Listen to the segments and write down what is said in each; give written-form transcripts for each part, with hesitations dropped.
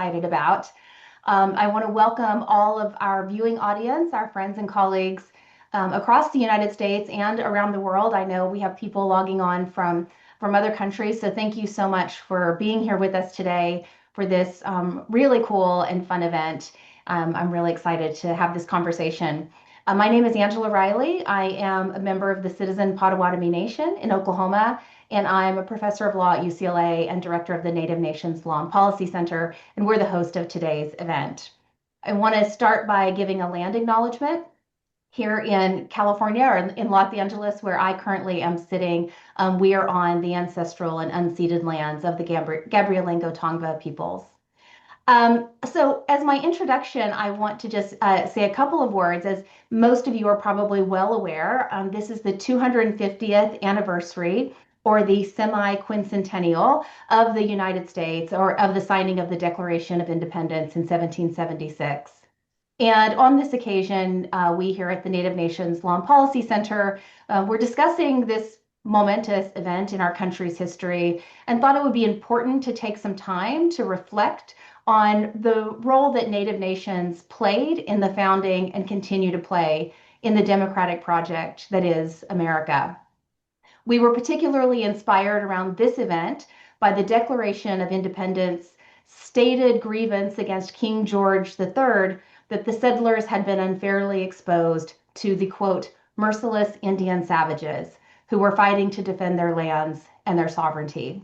excited about. I want to welcome all of our viewing audience, our friends and colleagues across the United States and around the world. I know we have people logging on from other countries, so thank you so much for being here with us today for this really cool and fun event. I'm really excited to have this conversation. My name is Angela Riley. I am a member of the Citizen Potawatomi Nation in Oklahoma, and I'm a professor of law at UCLA and director of the Native Nations Law and Policy Center, and we're the host of today's event. I want to start by giving a land acknowledgement. Here in California, or in Los Angeles, where I currently am sitting, we are on the ancestral and unceded lands of the Gabrielingo Tongva peoples. So as my introduction, I want to just say a couple of words. As most of you are probably well aware, this is the 250th anniversary or the semi-quincentennial of the United States, or of the signing of the Declaration of Independence in 1776. And on this occasion, we here at the Native Nations Law and Policy Center, we're discussing this momentous event in our country's history and thought it would be important to take some time to reflect on the role that Native nations played in the founding and continue to play in the democratic project that is America. We were particularly inspired around this event by the Declaration of Independence stated grievance against King George III that the settlers had been unfairly exposed to the, quote, merciless Indian savages who were fighting to defend their lands and their sovereignty.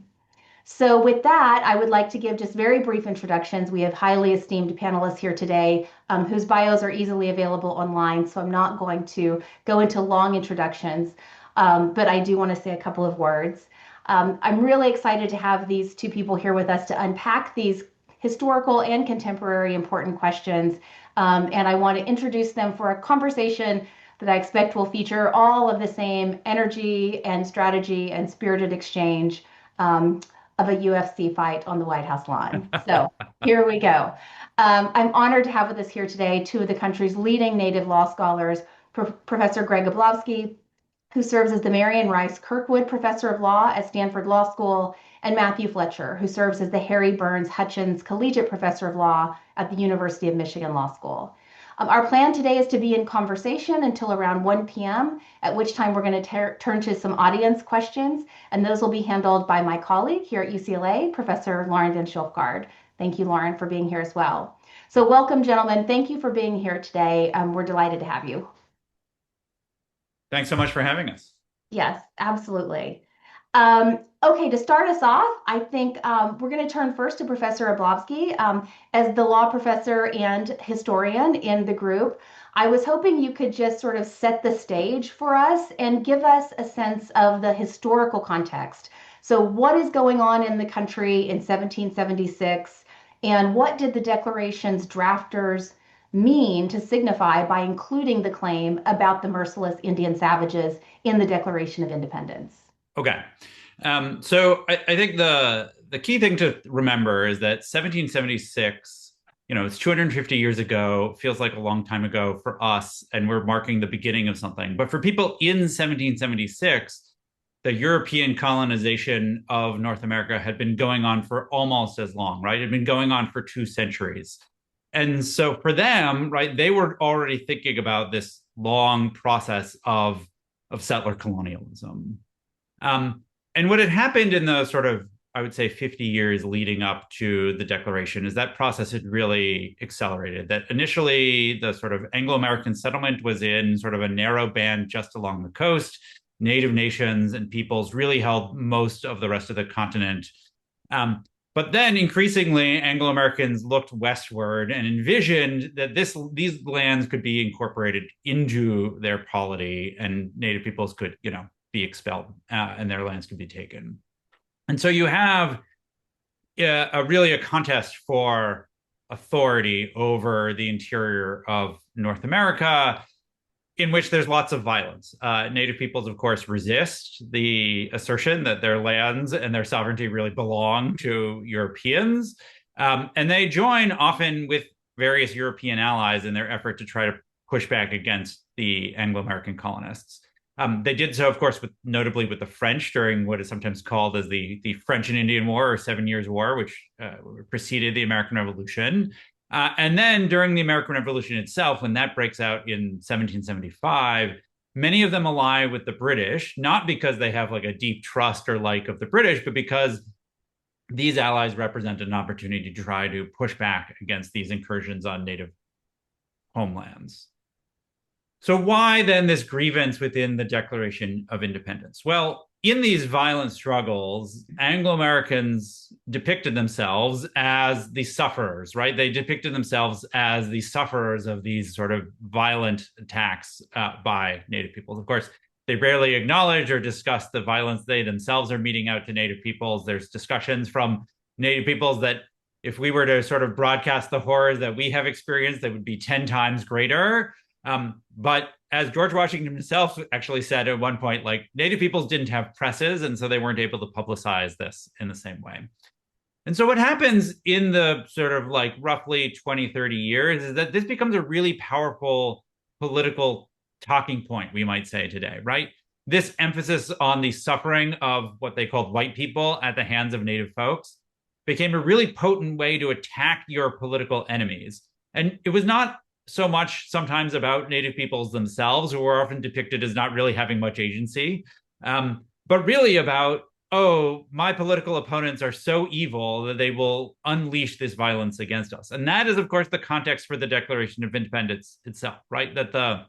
So with that, I would like to give just very brief introductions. We have highly esteemed panelists here today whose bios are easily available online, so I'm not going to go into long introductions, but I do want to say a couple of words. I'm really excited to have these two people here with us to unpack these historical and contemporary important questions, and I want to introduce them for a conversation that I expect will feature all of the same energy and strategy and spirited exchange of a UFC fight on the White House lawn. So here we go. I'm honored to have with us here today two of the country's leading Native law scholars, Professor Greg Ablavsky, who serves as the Marion Rice Kirkwood Professor of Law at Stanford Law School, and Matthew Fletcher, who serves as the Harry Burns Hutchins Collegiate Professor of Law at the University of Michigan Law School. Our plan today is to be in conversation until around 1 p.m., at which time we're going to turn to some audience questions, and those will be handled by my colleague here at UCLA, Professor Lauren Van Schulfgaard. Thank you, Lauren, for being here as well. So welcome, gentlemen. Thank you for being here today. We're delighted to have you. Thanks so much for having us. Yes, absolutely. Okay, to start us off, I think we're going to turn first to Professor Ablavsky. As the law professor and historian in the group, I was hoping you could just sort of set the stage for us and give us a sense of the historical context. So what is going on in the country in 1776, and what did the Declaration's drafters mean to signify by including the claim about the merciless Indian savages in the Declaration of Independence? Okay. So I think the key thing to remember is that 1776, it's 250 years ago, feels like a long time ago for us, and we're marking the beginning of something. But for people in 1776, the European colonization of North America had been going on for almost as long, right? It had been going on for 2 centuries. And so for them, right, they were already thinking about this long process of settler colonialism. And what had happened in the sort of, I would say, 50 years leading up to the Declaration is that process had really accelerated. That initially, the sort of Anglo-American settlement was in sort of a narrow band just along the coast. Native nations and peoples really held most of the rest of the continent. But then increasingly, Anglo-Americans looked westward and envisioned that these lands could be incorporated into their polity, and Native peoples could, be expelled and their lands could be taken. And so you have really a contest for authority over the interior of North America, in which there's lots of violence. Native peoples, of course, resist the assertion that their lands and their sovereignty really belong to Europeans. And they join often with various European allies in their effort to try to push back against the Anglo-American colonists. They did so, of course, notably with the French during what is sometimes called as the French and Indian War or 7 Years' War, which preceded the American Revolution. And then during the American Revolution itself, when that breaks out in 1775, many of them ally with the British, not because they have like a deep trust or like of the British, but because these allies represent an opportunity to try to push back against these incursions on native homelands. So, why then this grievance within the Declaration of Independence? Well, in these violent struggles, Anglo Americans depicted themselves as the sufferers, right? They depicted themselves as the sufferers of these sort of violent attacks by Native peoples. Of course, they rarely acknowledge or discuss the violence they themselves are meting out to Native peoples. There's discussions from Native peoples that if we were to sort of broadcast the horrors that we have experienced, they would be 10 times greater. But as George Washington himself actually said at one point, like Native peoples didn't have presses, and so they weren't able to publicize this in the same way. And so what happens in the sort of like roughly 20, 30 years is that this becomes a really powerful political talking point, we might say today, right? This emphasis on the suffering of what they called white people at the hands of Native folks became a really potent way to attack your political enemies. And it was not so much sometimes about Native peoples themselves, who are often depicted as not really having much agency, but really about, oh, my political opponents are so evil that they will unleash this violence against us. And that is, of course, the context for the Declaration of Independence itself, right? That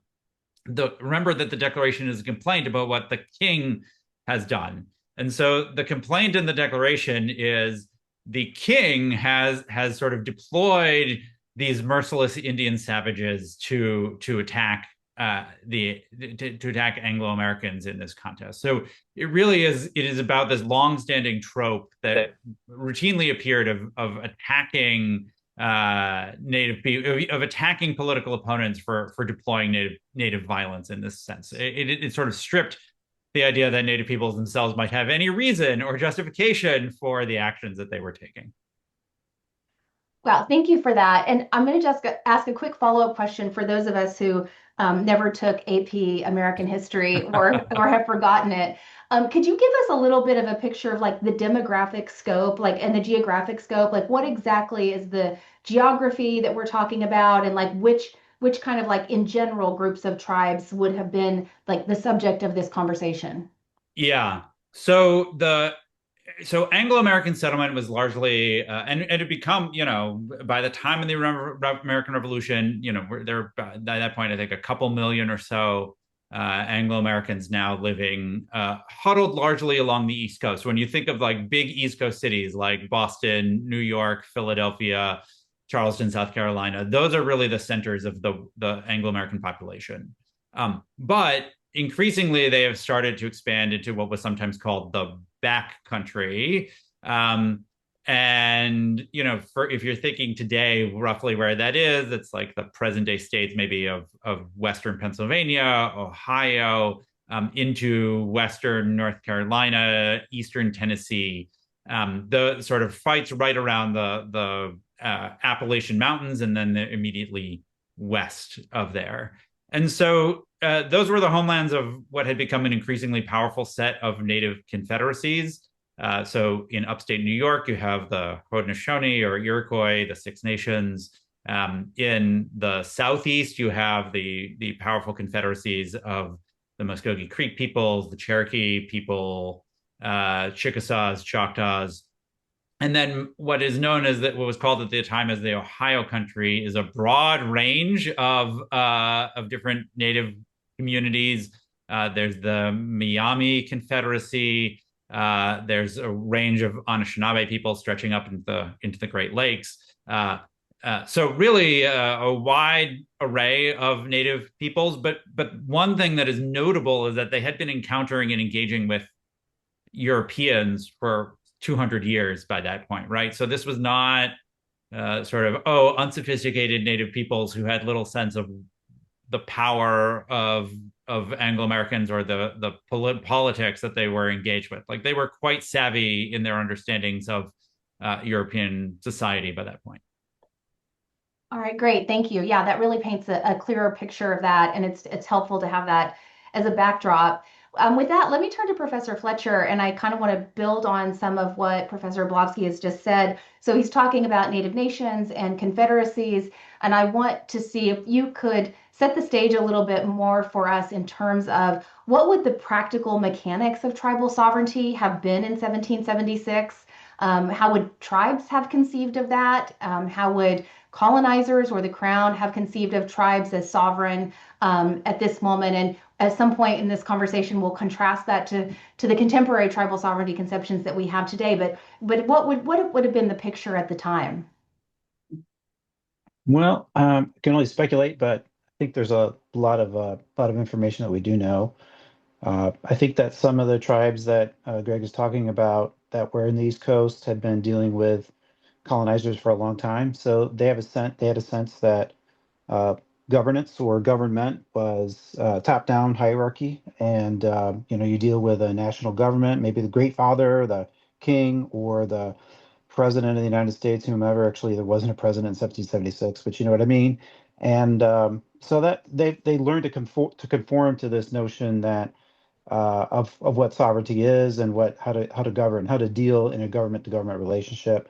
remember that the Declaration is a complaint about what the king has done. And so the complaint in the Declaration is the king has sort of deployed these merciless Indian savages to attack to attack Anglo Americans in this contest. So it is about this long-standing trope that routinely appeared of attacking native people, of attacking political opponents for deploying native violence in this sense. It sort of stripped the idea that native peoples themselves might have any reason or justification for the actions that they were taking. Wow, thank you for that. And I'm going to just ask a quick follow-up question for those of us who never took AP American history or have forgotten it. Could you give us a little bit of a picture of like the demographic scope, like and the geographic scope? Like what exactly is the geography that we're talking about, and like which kind of like in general groups of tribes would have been like the subject of this conversation? Yeah. So Anglo-American settlement was largely, and it had become, by the time of the American Revolution, there by that point, I think a couple million or so Anglo-Americans now living huddled largely along the East Coast. When you think of like big East Coast cities like Boston, New York, Philadelphia, Charleston, South Carolina, those are really the centers of the Anglo-American population. But increasingly, they have started to expand into what was sometimes called the back country. And if you're thinking today, roughly where that is, it's like the present day states, maybe of Western Pennsylvania, Ohio, into Western North Carolina, Eastern Tennessee. The sort of fights right around the Appalachian Mountains, and then immediately west of there. And so those were the homelands of what had become an increasingly powerful set of native confederacies. So in upstate New York, you have the Haudenosaunee or Iroquois, the Six Nations. In the southeast, you have the powerful confederacies of the Muskogee Creek peoples, the Cherokee people, Chickasaws, Choctaws. And then what is known as what was called at the time as the Ohio Country is a broad range of different native communities. There's the Miami Confederacy. There's a range of Anishinaabe people stretching up into the Great Lakes. So really a wide array of native peoples. But one thing that is notable is that they had been encountering and engaging with Europeans for 200 years by that point, right? So this was not sort of, unsophisticated native peoples who had little sense of the power of Anglo-Americans or the politics that they were engaged with. Like they were quite savvy in their understandings of European society by that point. All right, great. Thank you. Yeah, that really paints a clearer picture of that. And it's helpful to have that as a backdrop. With that, let me turn to Professor Fletcher, and I kind of want to build on some of what Professor Ablavsky has just said. So he's talking about Native nations and confederacies, and I want to see if you could set the stage a little bit more for us in terms of what would the practical mechanics of tribal sovereignty have been in 1776? How would tribes have conceived of that? How would colonizers or the crown have conceived of tribes as sovereign at this moment? And at some point in this conversation, we'll contrast that to the contemporary tribal sovereignty conceptions that we have today. But what would have been the picture at the time? Well, I can only speculate, but I think there's a lot of information that we do know. I think that some of the tribes that Greg is talking about that were in the East Coast had been dealing with colonizers for a long time, so they had a sense that uh, governance or government was top-down hierarchy, and you deal with a national government, maybe the Great Father, the king, or the president of the United States, whomever. Actually, there wasn't a president in 1776, but you know what I mean. And so that they learned to conform to this notion that of what sovereignty is and what how to govern, how to deal in a government to government relationship.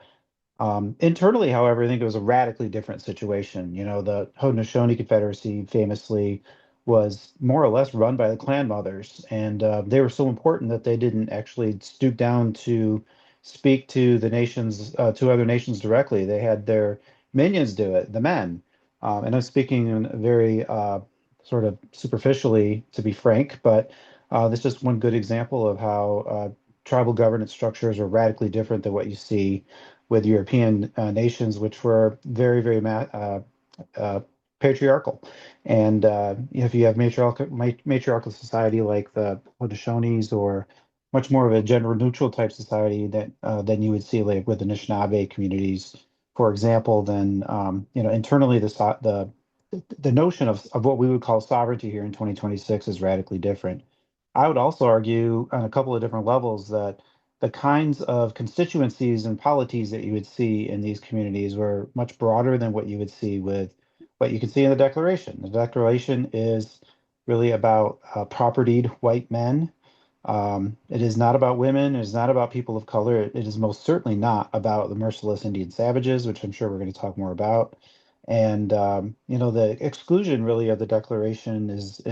Internally, however, I think it was a radically different situation. The Haudenosaunee Confederacy famously was more or less run by the clan mothers, and they were so important that they didn't actually stoop down to speak to the nations, to other nations directly. They had their minions do it, the men. And I'm speaking in a very sort of superficially, to be frank, but that's just one good example of how tribal governance structures are radically different than what you see with European nations, which were very, very uh, patriarchal. And if you have matriarchal society like the Hautesonis, or much more of a gender neutral type society that than you would see like with the Anishinaabe communities, for example, then internally the notion of what we would call sovereignty here in 2026 is radically different. I would also argue on a couple of different levels that the kinds of constituencies and polities that you would see in these communities were much broader than what you would see with what you can see in the Declaration. The Declaration is really about propertied white men. It is not about women. It is not about people of color. It is most certainly not about the merciless Indian savages, which I'm sure we're going to talk more about. And the exclusion really of the Declaration is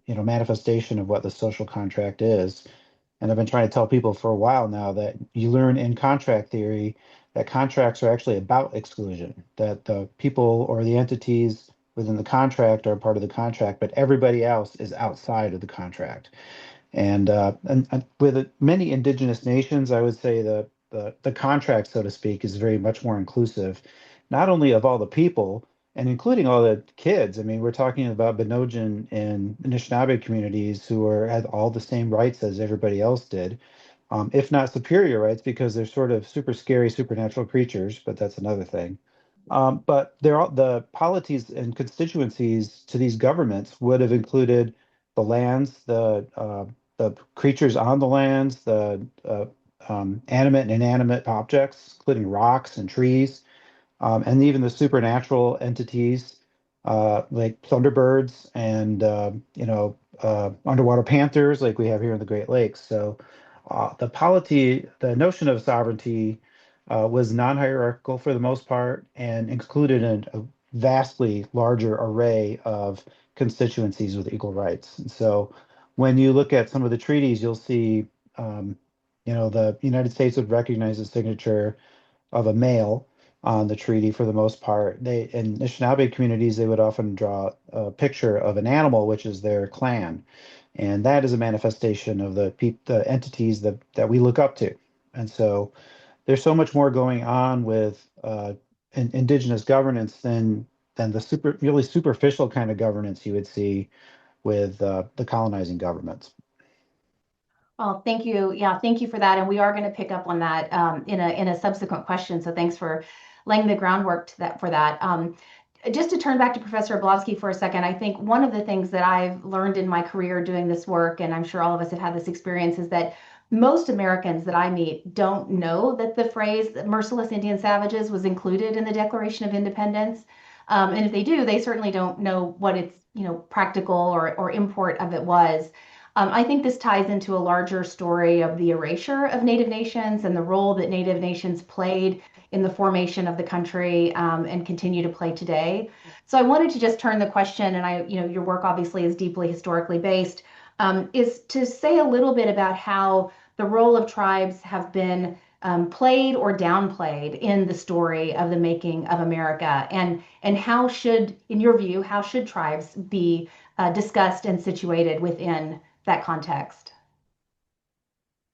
manifestation of what the social contract is. And I've been trying to tell people for a while now that you learn in contract theory that contracts are actually about exclusion, that the people or the entities within the contract are part of the contract, but everybody else is outside of the contract. And with many indigenous nations, I would say the contract, so to speak, is very much more inclusive, not only of all the people and including all the kids. I mean, we're talking about Benojan and Anishinaabe communities who had all the same rights as everybody else did, if not superior rights, because they're sort of super scary supernatural creatures, but that's another thing. But the polities and constituencies to these governments would have included the lands, the creatures on the lands, the animate and inanimate objects, including rocks and trees, and even the supernatural entities like thunderbirds and underwater panthers, like we have here in the Great Lakes. So the notion of sovereignty was non-hierarchical for the most part, and included a vastly larger array of constituencies with equal rights. And so when you look at some of the treaties, you'll see, the United States would recognize the signature of a male on the treaty for the most part. In Anishinaabe communities, they would often draw a picture of an animal, which is their clan, and that is a manifestation of the entities that we look up to. And so there's so much more going on with indigenous governance than the really superficial kind of governance you would see with the colonizing governments. Oh, thank you. Yeah, thank you for that. And we are going to pick up on that in a subsequent question. So thanks for laying the groundwork for that. Just to turn back to Professor Ablavsky for a second, I think one of the things that I've learned in my career doing this work, and I'm sure all of us have had this experience, is that most Americans that I meet don't know that the phrase merciless Indian savages was included in the Declaration of Independence. And if they do, they certainly don't know what its, practical or import of it was. I think this ties into a larger story of the erasure of Native nations and the role that Native nations played in the formation of the country, and continue to play today. So I wanted to just turn the question, and your work obviously is deeply historically based, is to say a little bit about how the role of tribes have been played or downplayed in the story of the making of America, and how should, in your view, how should tribes be discussed and situated within that context?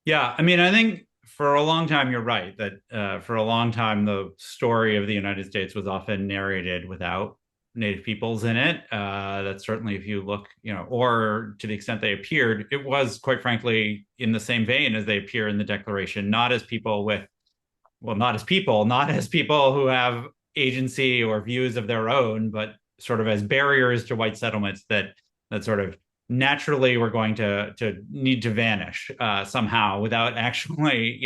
Yeah, I mean, I think for a long time, you're right that for a long time, the story of the United States was often narrated without Native peoples in it. That's certainly if you look, or to the extent they appeared, it was quite frankly in the same vein as they appear in the Declaration, not as people with, well, not as people who have agency or views of their own, but sort of as barriers to white settlements that sort of naturally were going to need to vanish somehow without actually,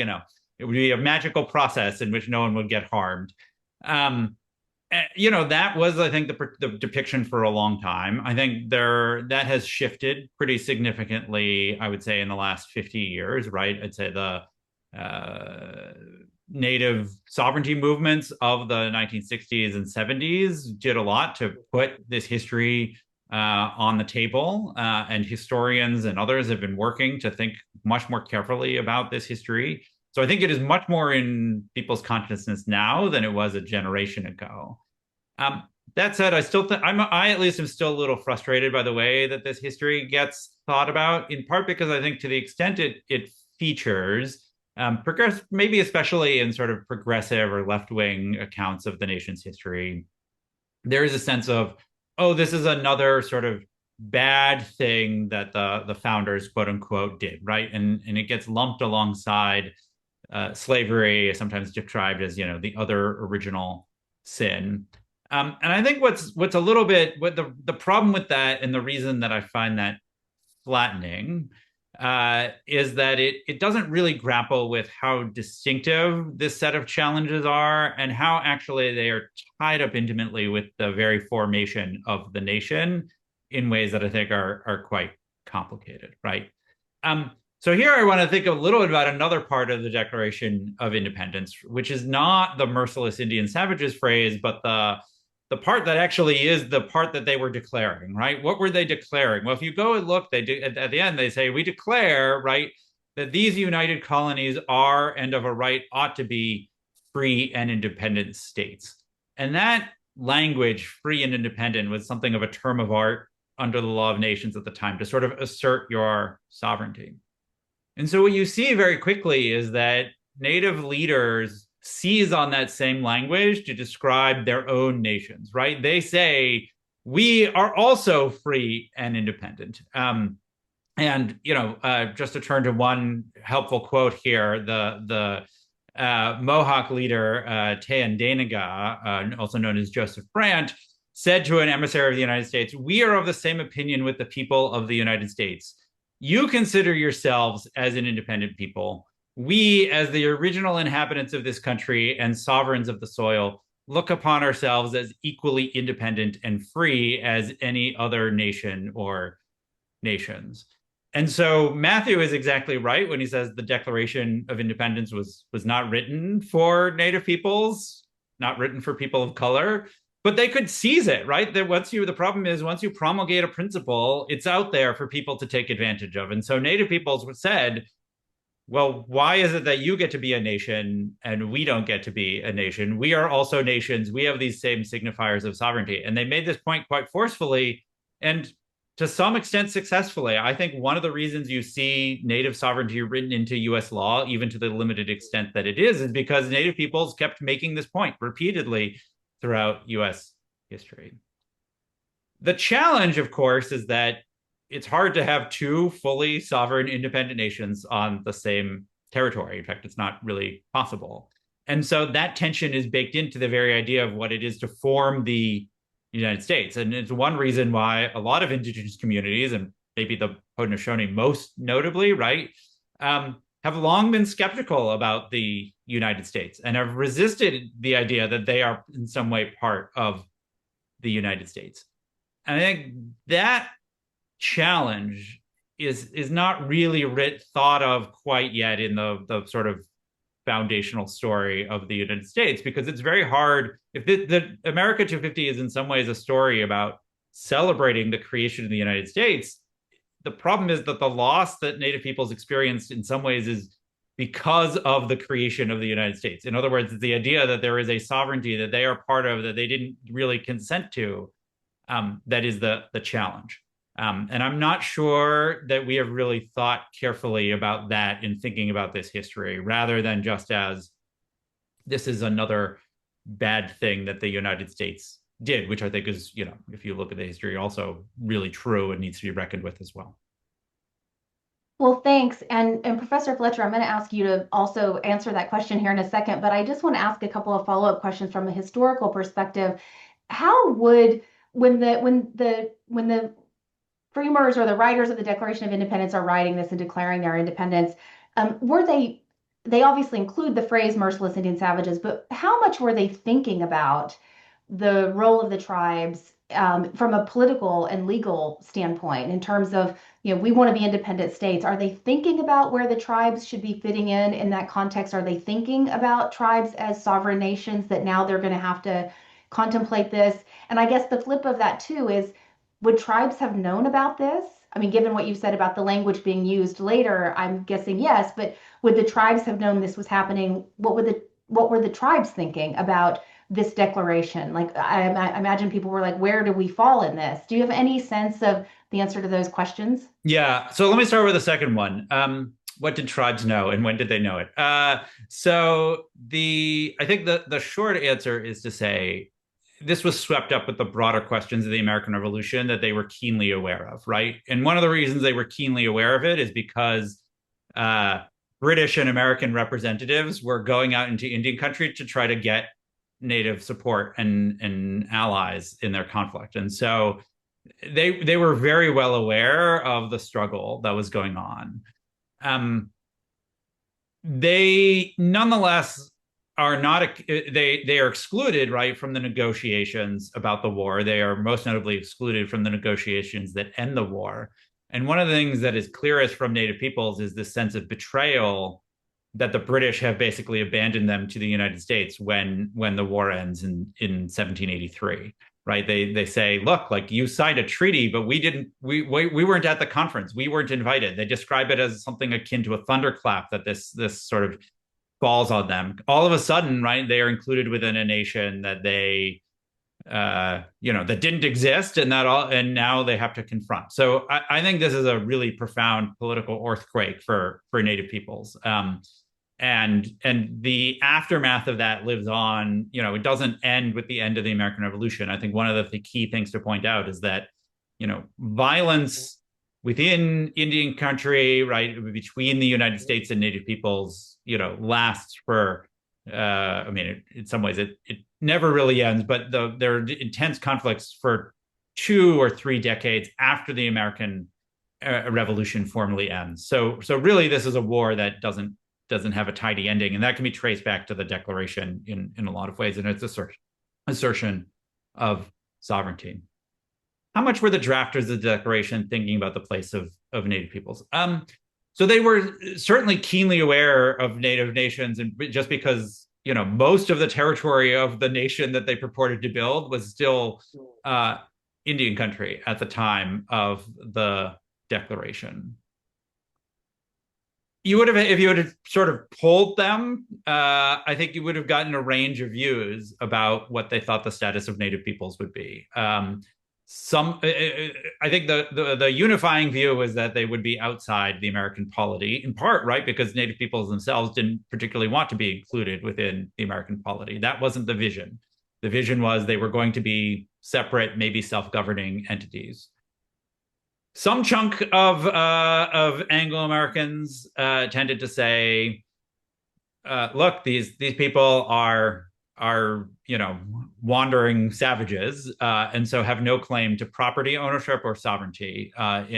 it would be a magical process in which no one would get harmed. That was, I think, the depiction for a long time. I think that has shifted pretty significantly, I would say, in the last 50 years, right? I'd say the uh, native sovereignty movements of the 1960s and 70s did a lot to put this history on the table. And historians and others have been working to think much more carefully about this history. So I think it is much more in people's consciousness now than it was a generation ago. Um, that said, I still think I at least am still a little frustrated by the way that this history gets thought about, in part because I think to the extent it features progress, maybe especially in sort of progressive or left wing accounts of the nation's history, there is a sense of, oh, this is another sort of bad thing that the founders, quote unquote, did, right? And it gets lumped alongside slavery, sometimes described as the other original sin. And I think what's a little bit what the problem with that, and the reason that I find that flattening, is that it doesn't really grapple with how distinctive this set of challenges are and how actually they are tied up intimately with the very formation of the nation in ways that I think are quite complicated, right? So here I want to think a little bit about another part of the Declaration of Independence, which is not the merciless Indian savages phrase, but the part that actually is the part that they were declaring, right? What were they declaring? Well, if you go and look, they do at the end, they say, we declare, right, that these united colonies are and of a right ought to be free and independent states. And that language, free and independent, was something of a term of art under the law of nations at the time to sort of assert your sovereignty. And so what you see very quickly is that native leaders seize on that same language to describe their own nations, right? They say, we are also free and independent. Just to turn to one helpful quote here, the Mohawk leader, Teandanaga, also known as Joseph Brant, said to an emissary of the United States, we are of the same opinion with the people of the United States. You consider yourselves as an independent people. We, as the original inhabitants of this country and sovereigns of the soil, look upon ourselves as equally independent and free as any other nation or nations. And so Matthew is exactly right when he says the Declaration of Independence was not written for Native peoples, not written for people of color, but they could seize it, right? That the problem is once you promulgate a principle, it's out there for people to take advantage of. And so Native peoples said, well, why is it that you get to be a nation and we don't get to be a nation? We are also nations. We have these same signifiers of sovereignty. And they made this point quite forcefully and to some extent successfully. I think one of the reasons you see native sovereignty written into US law, even to the limited extent that it is because native peoples kept making this point repeatedly throughout US history. The challenge, of course, is that it's hard to have two fully sovereign independent nations on the same territory. In fact, it's not really possible. And so that tension is baked into the very idea of what it is to form the United States. And it's one reason why a lot of indigenous communities, and maybe the Haudenosaunee most notably, right, have long been skeptical about the United States and have resisted the idea that they are in some way part of the United States. And I think that challenge is not really thought of quite yet in the sort of foundational story of the United States, because it's very hard. If the America 250 is in some ways a story about celebrating the creation of the United States, the problem is that the loss that Native peoples experienced in some ways is because of the creation of the United States. In other words, it's the idea that there is a sovereignty that they are part of that they didn't really consent to, that is the challenge. And I'm not sure that we have really thought carefully about that in thinking about this history, rather than just as this is another bad thing that the United States did, which I think is, if you look at the history, also really true and needs to be reckoned with as well. Well, thanks. And Professor Fletcher, I'm going to ask you to also answer that question here in a second, but I just want to ask a couple of follow-up questions from a historical perspective. How would when the framers or the writers of the Declaration of Independence are writing this and declaring their independence, were they obviously include the phrase merciless Indian savages, but how much were they thinking about the role of the tribes from a political and legal standpoint in terms of, we want to be independent states? Are they thinking about where the tribes should be fitting in that context? Are they thinking about tribes as sovereign nations that now they're going to have to contemplate this? And I guess the flip of that too is, would tribes have known about this? I mean, given what you said about the language being used later, I'm guessing yes, but would the tribes have known this was happening? What were the tribes thinking about this declaration? Like, I imagine people were like, where do we fall in this? Do you have any sense of the answer to those questions? Yeah. So let me start with the second one. What did tribes know and when did they know it? I think the short answer is to say this was swept up with the broader questions of the American Revolution that they were keenly aware of, right? And one of the reasons they were keenly aware of it is because British and American representatives were going out into Indian country to try to get Native support and allies in their conflict. And so they were very well aware of the struggle that was going on. They nonetheless are not they are excluded, right, from the negotiations about the war. They are most notably excluded from the negotiations that end the war. And one of the things that is clearest from Native peoples is this sense of betrayal that the British have basically abandoned them to the United States when the war ends in 1783. Right? They say, look, like, you signed a treaty, but we weren't at the conference. We weren't invited. They describe it as something akin to a thunderclap that this sort of falls on them. All of a sudden, right, they are included within a nation that they that didn't exist, and now they have to confront. So I think this is a really profound political earthquake for Native peoples. And the aftermath of that lives on. It doesn't end with the end of the American Revolution. I think one of the key things to point out is that violence within Indian country, right, between the United States and Native peoples, lasts for in some ways it never really ends, but there are intense conflicts for 2 or 3 decades after the American Revolution formally ends. So really, this is a war that doesn't have a tidy ending, and that can be traced back to the Declaration in a lot of ways, and its assertion of sovereignty. How much were the drafters of the Declaration thinking about the place of Native peoples? So they were certainly keenly aware of Native nations, and just because most of the territory of the nation that they purported to build was still Indian country at the time of the Declaration. You would have, if you had sort of polled them, I think you would have gotten a range of views about what they thought the status of Native peoples would be. I think the unifying view was that they would be outside the American polity, in part, right, because Native peoples themselves didn't particularly want to be included within the American polity. That wasn't the vision. The vision was they were going to be separate, maybe self-governing entities. Some chunk of Anglo-Americans tended to say, "Look, these people are wandering savages, and so have no claim to property ownership or sovereignty that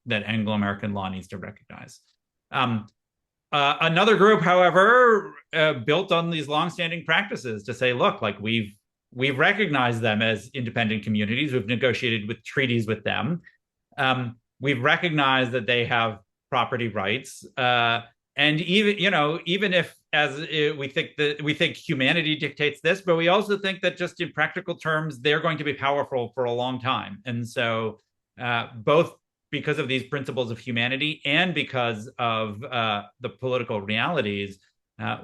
Anglo-American law needs to recognize." Another group, however, built on these longstanding practices to say, look, like we've recognized them as independent communities. We've negotiated with treaties with them. We've recognized that they have property rights, and even if we think humanity dictates this, but we also think that just in practical terms, they're going to be powerful for a long time, and so both because of these principles of humanity and because of the political realities,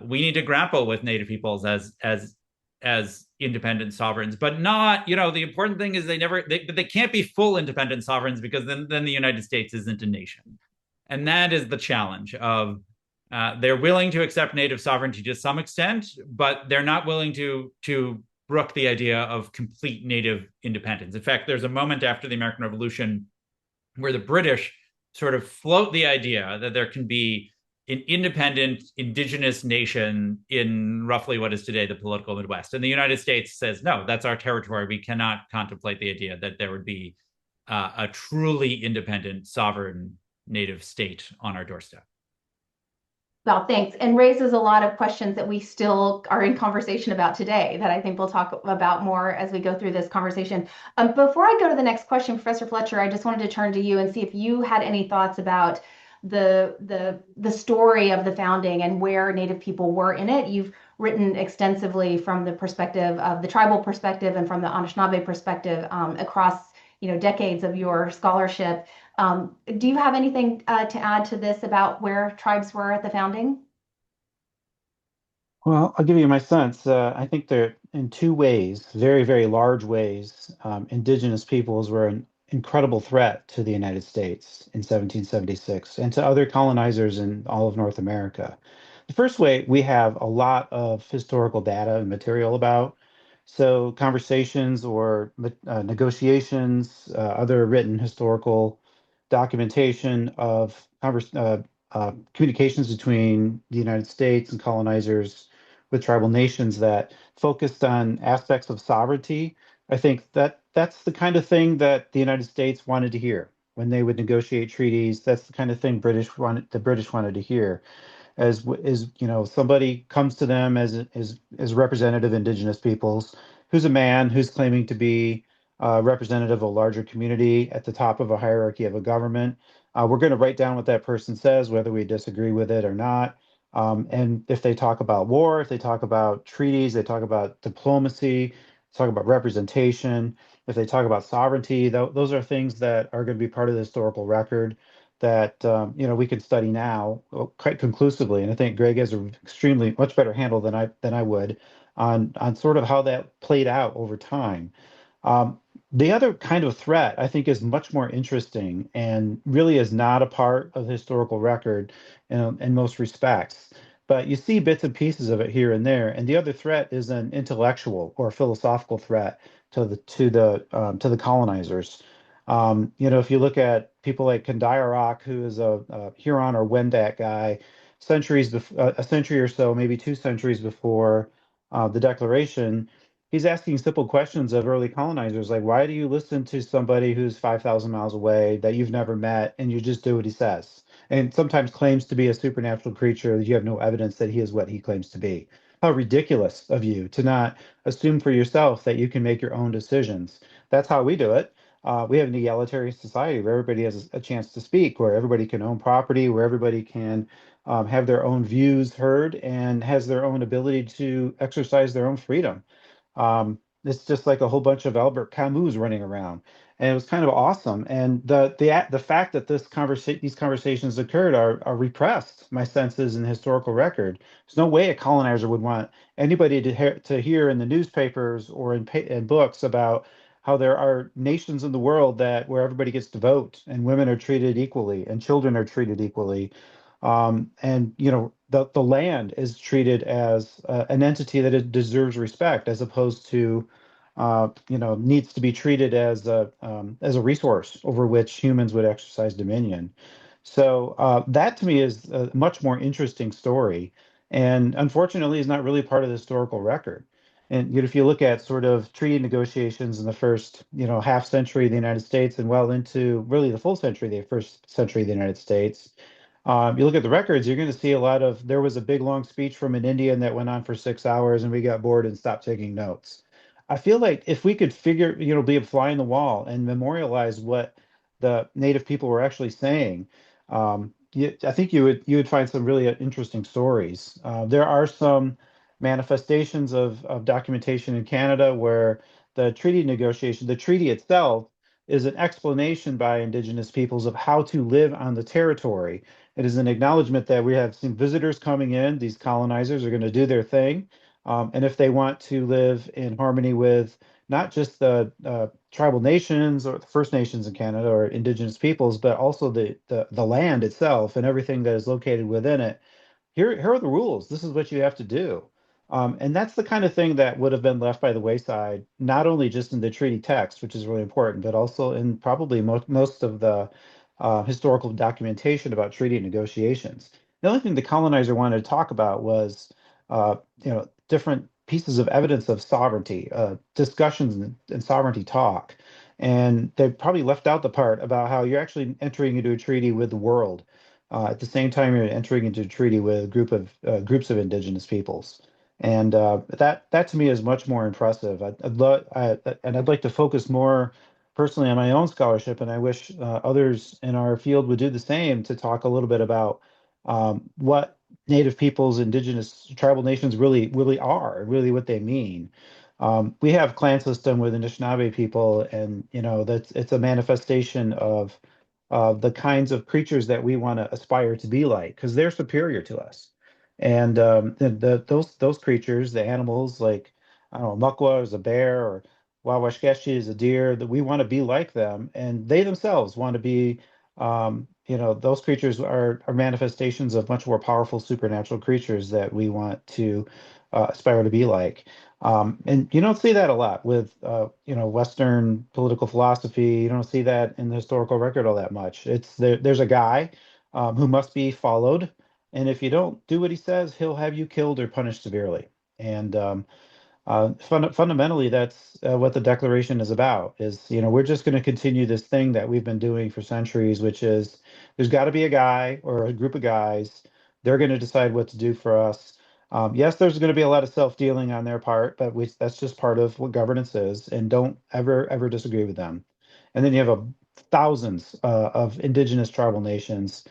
we need to grapple with Native peoples as independent sovereigns, but not, the important thing is they can't be full independent sovereigns because then the United States isn't a nation. And that is the challenge of they're willing to accept native sovereignty to some extent, but they're not willing to brook the idea of complete native independence. In fact, there's a moment after the American Revolution where the British sort of float the idea that there can be an independent indigenous nation in roughly what is today the political Midwest. And the United States says, no, that's our territory. We cannot contemplate the idea that there would be a truly independent, sovereign native state on our doorstep. Well, thanks. And raises a lot of questions that we still are in conversation about today that I think we'll talk about more as we go through this conversation. Before I go to the next question, Professor Fletcher, I just wanted to turn to you and see if you had any thoughts about the story of the founding and where Native people were in it. You've written extensively from the perspective of the tribal perspective and from the Anishinaabe perspective across decades of your scholarship. Do you have anything to add to this about where tribes were at the founding? Well, I'll give you my sense. I think they're in two ways, very, very large ways. Indigenous peoples were an incredible threat to the United States in 1776 and to other colonizers in all of North America. The first way we have a lot of historical data and material about. So, conversations or negotiations, other written historical documentation of communications between the United States and colonizers with tribal nations that focused on aspects of sovereignty. I think that that's the kind of thing that the United States wanted to hear when they would negotiate treaties. That's the kind of thing the British wanted to hear as somebody comes to them as representative indigenous peoples, who's a man who's claiming to be representative of a larger community at the top of a hierarchy of a government. We're going to write down what that person says, whether we disagree with it or not. And if they talk about war, if they talk about treaties, they talk about diplomacy, talk about representation, if they talk about sovereignty, those are things that are going to be part of the historical record that we can study now quite conclusively. And I think Greg has an extremely much better handle than I would on sort of how that played out over time. The other kind of threat I think is much more interesting and really is not a part of the historical record in most respects. But you see bits and pieces of it here and there. And the other threat is an intellectual or philosophical threat to the colonizers. If you look at people like Kandiarak, who is a Huron or Wendat guy, a century or so, maybe 2 centuries before the Declaration, he's asking simple questions of early colonizers, like, why do you listen to somebody who's 5,000 miles away that you've never met and you just do what he says? And sometimes claims to be a supernatural creature that you have no evidence that he is what he claims to be. How ridiculous of you to not assume for yourself that you can make your own decisions. That's how we do it. We have an egalitarian society where everybody has a chance to speak, where everybody can own property, where everybody can have their own views heard and has their own ability to exercise their own freedom. It's just like a whole bunch of Albert Camus running around, and it was kind of awesome. And the fact that these conversations occurred are repressed. My sense is in the historical record. There's no way a colonizer would want anybody to hear in the newspapers or in books about how there are nations in the world where everybody gets to vote and women are treated equally and children are treated equally. And the land is treated as an entity that it deserves respect, as opposed to needs to be treated as a resource over which humans would exercise dominion. So that to me is a much more interesting story, and unfortunately is not really part of the historical record. And if you look at sort of treaty negotiations in the first, half century of the United States and well into really the full century, the first century of the United States, You look at the records, you're going to see a lot of, there was a big long speech from an Indian that went on for 6 hours and we got bored and stopped taking notes. I feel like if we could be a fly in the wall and memorialize what the native people were actually saying, I think you would find some really interesting stories. There are some manifestations of documentation in Canada where the treaty itself is an explanation by Indigenous peoples of how to live on the territory. It is an acknowledgement that we have some visitors coming in. These colonizers are going to do their thing. And if they want to live in harmony with not just the tribal nations or the First Nations in Canada or Indigenous peoples, but also the land itself and everything that is located within it, here are the rules. This is what you have to do. And that's the kind of thing that would have been left by the wayside, not only just in the treaty text, which is really important, but also in probably most of the historical documentation about treaty negotiations. The only thing the colonizer wanted to talk about was, different pieces of evidence of sovereignty, discussions and sovereignty talk. And they probably left out the part about how you're actually entering into a treaty with the world. At the same time, you're entering into a treaty with a groups of indigenous peoples, and that to me is much more impressive. I'd like to focus more personally on my own scholarship, and I wish others in our field would do the same to talk a little bit about what Native peoples, indigenous tribal nations really are, really what they mean. We have clan system with Anishinaabe people, and that's it's a manifestation of the kinds of creatures that we want to aspire to be like, because they're superior to us. And those creatures, the animals like, I don't know, Mukwa is a bear or Wawashkeshi is a deer, that we want to be like them, and they themselves want to be. Those creatures are manifestations of much more powerful supernatural creatures that we want to aspire to be like. And you don't see that a lot with, Western political philosophy. You don't see that in the historical record all that much. There's a guy who must be followed, and if you don't do what he says, he'll have you killed or punished severely. And fundamentally, that's what the Declaration is about. We're just going to continue this thing that we've been doing for centuries, which is there's got to be a guy or a group of guys. They're going to decide what to do for us. Yes, there's going to be a lot of self-dealing on their part, but that's just part of what governance is, and don't ever disagree with them. And then you have thousands of indigenous tribal nations,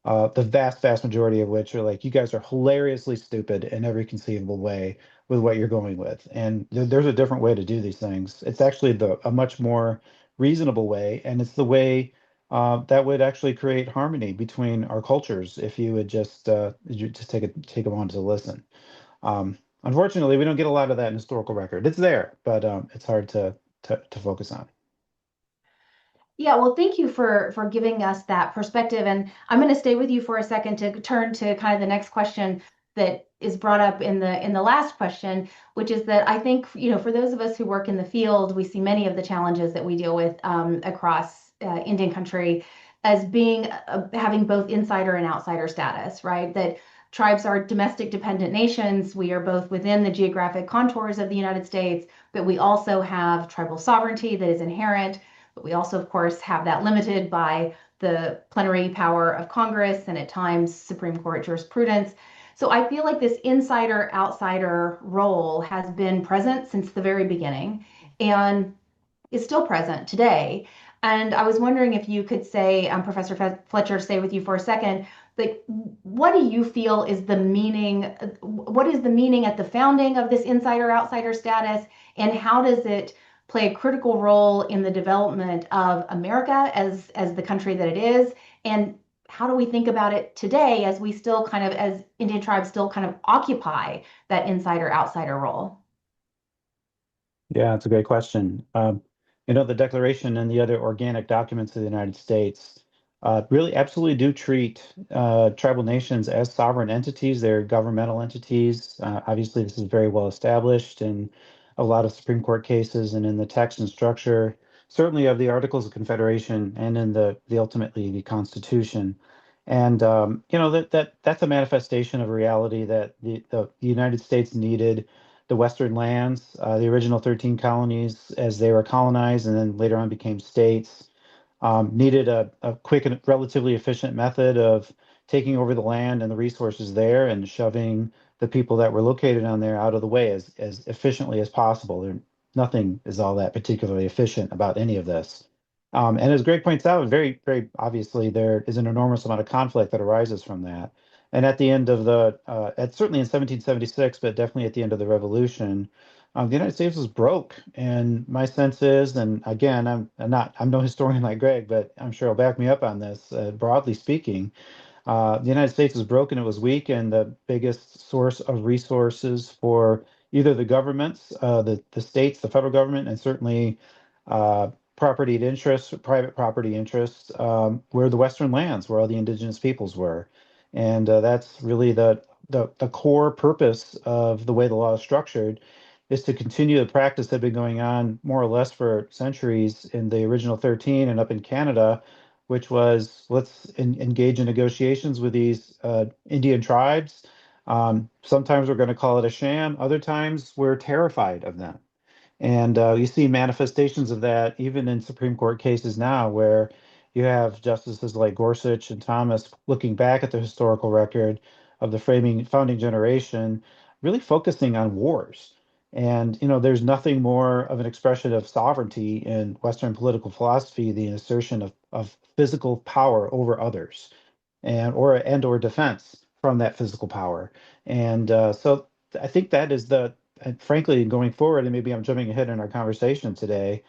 the vast majority of which are like, you guys are hilariously stupid in every conceivable way with what you're going with. And there's a different way to do these things. It's actually a much more reasonable way, and it's the way that would actually create harmony between our cultures if you just take a moment to listen. Unfortunately, we don't get a lot of that in historical record. It's there, but it's hard to focus on. Yeah, well, thank you for giving us that perspective. And I'm going to stay with you for a second to turn to kind of the next question that is brought up in the last question, which is that I think, for those of us who work in the field, we see many of the challenges that we deal with across Indian country as being having both insider and outsider status, right? That tribes are domestic dependent nations. We are both within the geographic contours of the United States, but we also have tribal sovereignty that is inherent. But we also, of course, have that limited by the plenary power of Congress and at times Supreme Court jurisprudence. So I feel like this insider outsider role has been present since the very beginning and is still present today. And I was wondering if you could say, Professor Fletcher, stay with you for a second, like, what do you feel is the meaning? What is the meaning at the founding of this insider outsider status, and how does it play a critical role in the development of America as the country that it is? And how do we think about it today as we still kind of, as Indian tribes still kind of occupy that insider outsider role? Yeah, it's a great question. The Declaration and the other organic documents of the United States really absolutely do treat tribal nations as sovereign entities. They're governmental entities. Obviously, this is very well established in a lot of Supreme Court cases and in the text and structure, certainly of the Articles of Confederation and in the ultimately the Constitution. And that's a manifestation of reality that the United States needed the Western lands, the original 13 colonies, as they were colonized and then later on became states, needed a quick and relatively efficient method of taking over the land and the resources there and shoving the people that were located on there out of the way as efficiently as possible. Nothing is all that particularly efficient about any of this. And as Greg points out, very, very obviously, there is an enormous amount of conflict that arises from that. And at the end of certainly in 1776, but definitely at the end of the Revolution, the United States was broke. And my sense is, and again, I'm no historian like Greg, but I'm sure he'll back me up on this. Broadly speaking, the United States was broken, it was weak, and the biggest source of resources for either the governments, the states, the federal government, and certainly uh, property interests, private property interests, were the Western lands, where all the indigenous peoples were. And that's really the core purpose of the way the law is structured, is to continue the practice that had been going on more or less for centuries in the original 13 and up in Canada, which was let's engage in negotiations with these Indian tribes. Sometimes we're going to call it a sham. Other times we're terrified of them. And you see manifestations of that even in Supreme Court cases now, where you have justices like Gorsuch and Thomas looking back at the historical record of the framing founding generation, really focusing on wars. And there's nothing more of an expression of sovereignty in Western political philosophy, the assertion of physical power over others, and or defense from that physical power. And so I think that is and frankly, going forward, and maybe I'm jumping ahead in our conversation today,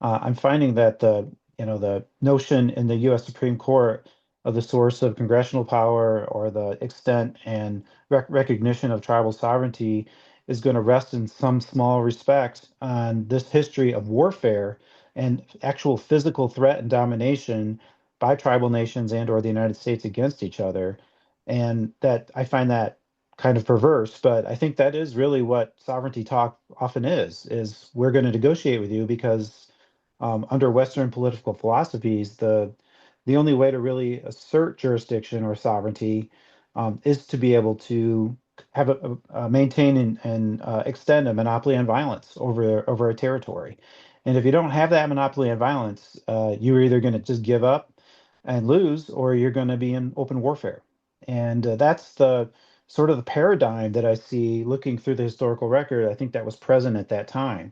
I'm finding that the notion in the U.S. Supreme Court of the source of congressional power or the extent and recognition of tribal sovereignty is going to rest in some small respect on this history of warfare and actual physical threat and domination by tribal nations and or the United States against each other. And that I find that kind of perverse, but I think that is really what sovereignty talk often is we're going to negotiate with you because under Western political philosophies, the only way to really assert jurisdiction or sovereignty is to be able to have maintain and extend a monopoly on violence over a territory. And if you don't have that monopoly on violence, you're either going to just give up and lose, or you're going to be in open warfare. And that's the sort of the paradigm that I see looking through the historical record. I think that was present at that time.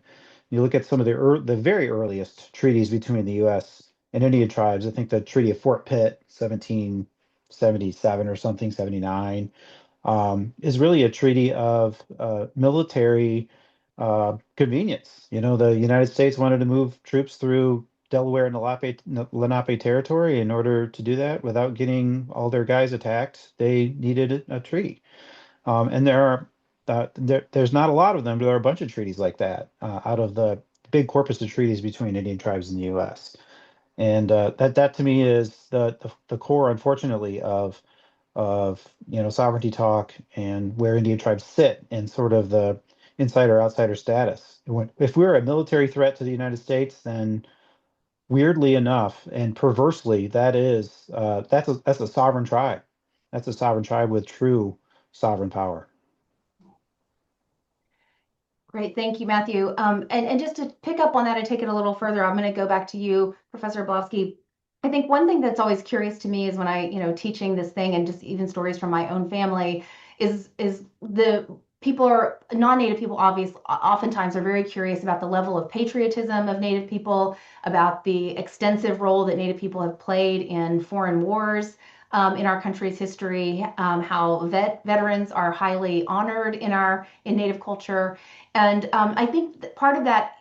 You look at some of the very earliest treaties between the U.S. and Indian tribes. I think the Treaty of Fort Pitt, 1777 or something, 79, is really a treaty of military convenience. The United States wanted to move troops through Delaware and Lenape territory. In order to do that without getting all their guys attacked, they needed a treaty. And there's not a lot of them, but there are a bunch of treaties like that out of the big corpus of treaties between Indian tribes and the U.S. And that to me is the core, unfortunately, of sovereignty talk and where Indian tribes sit in sort of the insider outsider status. If we're a military threat to the United States, then weirdly enough and perversely, that's a sovereign tribe. That's a sovereign tribe with true sovereign power. Great, thank you, Matthew. And just to pick up on that and take it a little further, I'm going to go back to you, Professor Ablavsky. I think one thing that's always curious to me is when teaching this thing and just even stories from my own family is the people are non-native people oftentimes are very curious about the level of patriotism of native people, about the extensive role that native people have played in foreign wars in our country's history, how veterans are highly honored in native culture. And I think that part of that,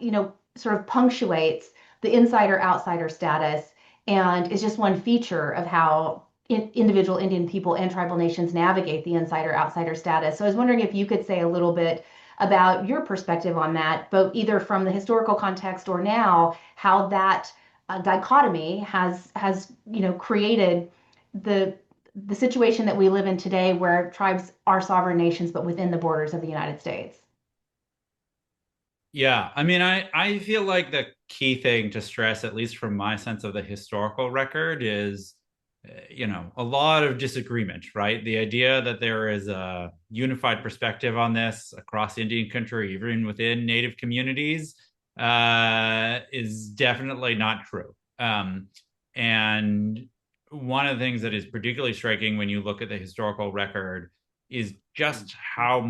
sort of punctuates the insider outsider status and is just one feature of how individual Indian people and tribal nations navigate the insider outsider status. So I was wondering if you could say a little bit about your perspective on that, both either from the historical context or now, how that dichotomy has created the situation that we live in today, where tribes are sovereign nations, but within the borders of the United States. Yeah, I mean, I feel like the key thing to stress, at least from my sense of the historical record, is, a lot of disagreement, right? The idea that there is a unified perspective on this across Indian country, even within Native communities, is definitely not true. And one of the things that is particularly striking when you look at the historical record is just how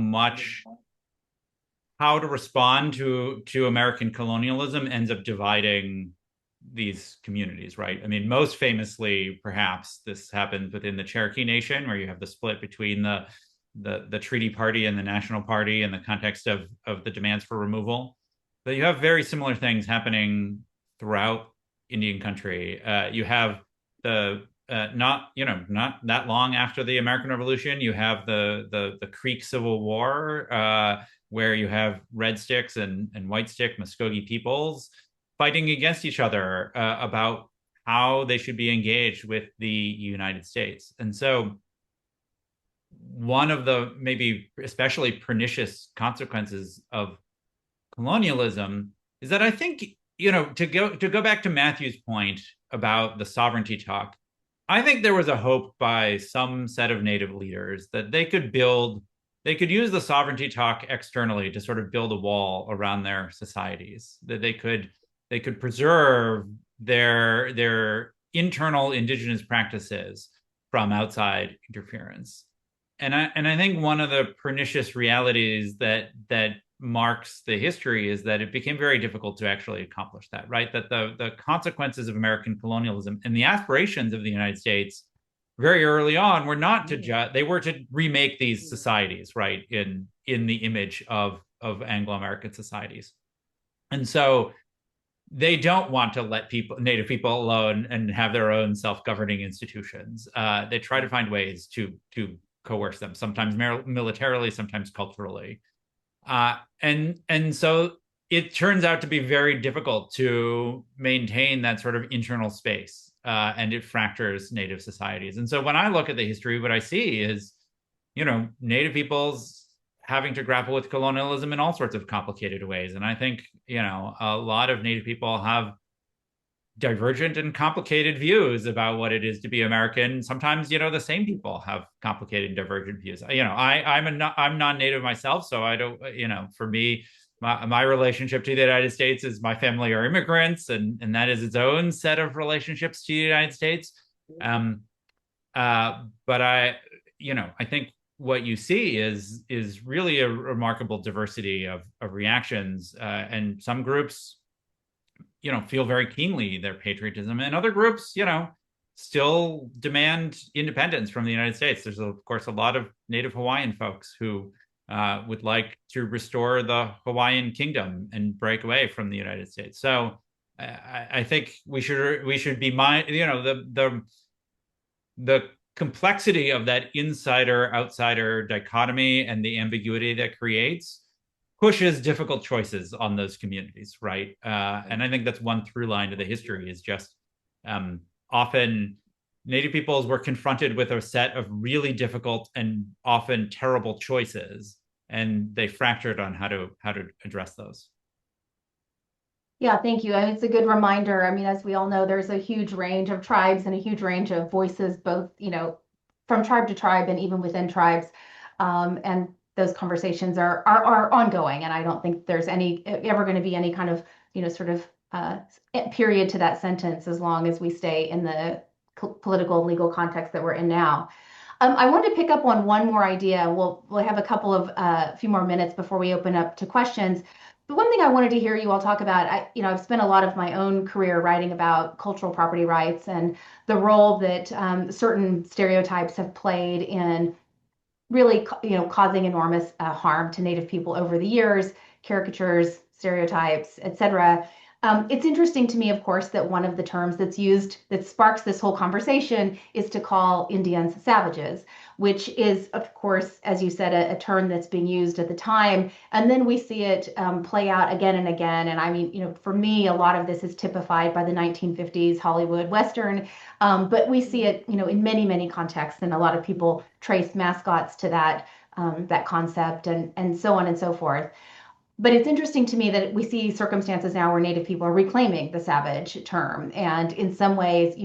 to respond to American colonialism ends up dividing these communities, right? I mean, most famously, perhaps this happened within the Cherokee Nation, where you have the split between the Treaty Party and the National Party in the context of the demands for removal. But you have very similar things happening throughout Indian country. You have the not that long after the American Revolution, you have the Creek Civil War, where you have red sticks and white stick Muskogee peoples fighting against each other about how they should be engaged with the United States. And so one of the maybe especially pernicious consequences of colonialism is that I think, to go back to Matthew's point about the sovereignty talk, I think there was a hope by some set of native leaders that they could use the sovereignty talk externally to sort of build a wall around their societies, that they could preserve their internal indigenous practices from outside interference. And I think one of the pernicious realities that marks the history is that it became very difficult to actually accomplish that, right? That the consequences of American colonialism and the aspirations of the United States very early on were not to they were to remake these societies, right, in the image of Anglo-American societies. And so they don't want to let native people alone and have their own self-governing institutions. They try to find ways to coerce them, sometimes militarily, sometimes culturally. And so it turns out to be very difficult to maintain that sort of internal space, and it fractures native societies. And so when I look at the history, what I see is, native peoples having to grapple with colonialism in all sorts of complicated ways. And I think, a lot of native people have divergent and complicated views about what it is to be American. Sometimes, the same people have complicated and divergent views. I'm non-native myself, so I don't, for me, my relationship to the United States is my family are immigrants, and that is its own set of relationships to the United States. But I think what you see is really a remarkable diversity of reactions, and some groups feel very keenly their patriotism, and other groups still demand independence from the United States. There's of course a lot of native Hawaiian folks who would like to restore the Hawaiian kingdom and break away from the United States. So I think we should be the complexity of that insider outsider dichotomy and the ambiguity that creates pushes difficult choices on those communities, right? And I think that's one through line to the history is just often Native peoples were confronted with a set of really difficult and often terrible choices, and they fractured on how to address those. Yeah, thank you. And it's a good reminder. I mean, as we all know, there's a huge range of tribes and a huge range of voices, both, from tribe to tribe and even within tribes. And those conversations are ongoing. And I don't think there's ever going to be any kind of, sort of period to that sentence as long as we stay in the political and legal context that we're in now. I wanted to pick up on one more idea. We'll have a few more minutes before we open up to questions. The one thing I wanted to hear you all talk about, I've spent a lot of my own career writing about cultural property rights and the role that certain stereotypes have played in really, causing enormous harm to Native people over the years, caricatures, stereotypes, etc. It's interesting to me, of course, that one of the terms that's used that sparks this whole conversation is to call Indians savages, which is, of course, as you said, a term that's being used at the time. And then we see it play out again and again. And I mean, for me, a lot of this is typified by the 1950s Hollywood Western. But we see it, in many, many contexts. And a lot of people trace mascots to that concept and so on and so forth. But it's interesting to me that we see circumstances now where Native people are reclaiming the savage term. And in some ways,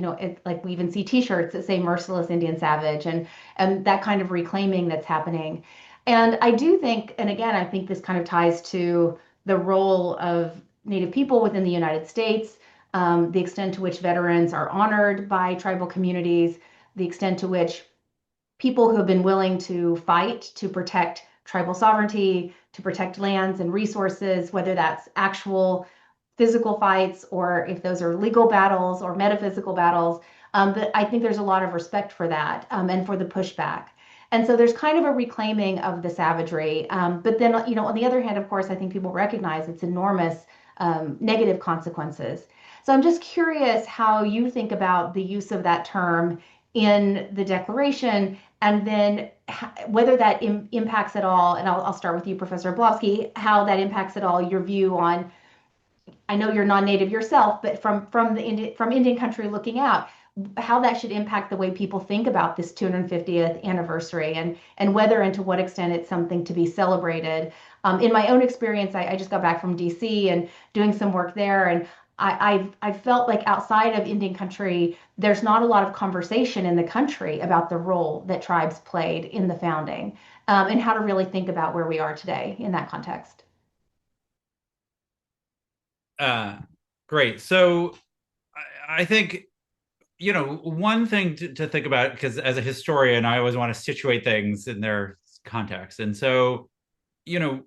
like we even see T-shirts that say Merciless Indian Savage and that kind of reclaiming that's happening. And I do think, and again, I think this kind of ties to the role of Native people within the United States. the extent to which veterans are honored by tribal communities, the extent to which people who have been willing to fight to protect tribal sovereignty, to protect lands and resources, whether that's actual physical fights or if those are legal battles or metaphysical battles. But I think there's a lot of respect for that and for the pushback. And so there's kind of a reclaiming of the savagery. But then, on the other hand, of course, I think people recognize its enormous negative consequences. So I'm just curious how you think about the use of that term in the Declaration, and then whether that impacts at all, and I'll start with you, Professor Ablavsky, how that impacts at all your view on, I know you're non-native yourself, but from Indian country looking out, how that should impact the way people think about this 250th anniversary, and whether and to what extent it's something to be celebrated. In my own experience, I just got back from DC and doing some work there, and I've felt like outside of Indian country, there's not a lot of conversation in the country about the role that tribes played in the founding, and how to really think about where we are today in that context. Uh, Great. So I think, one thing to think about, because as a historian, I always want to situate things in their context. And so, you know,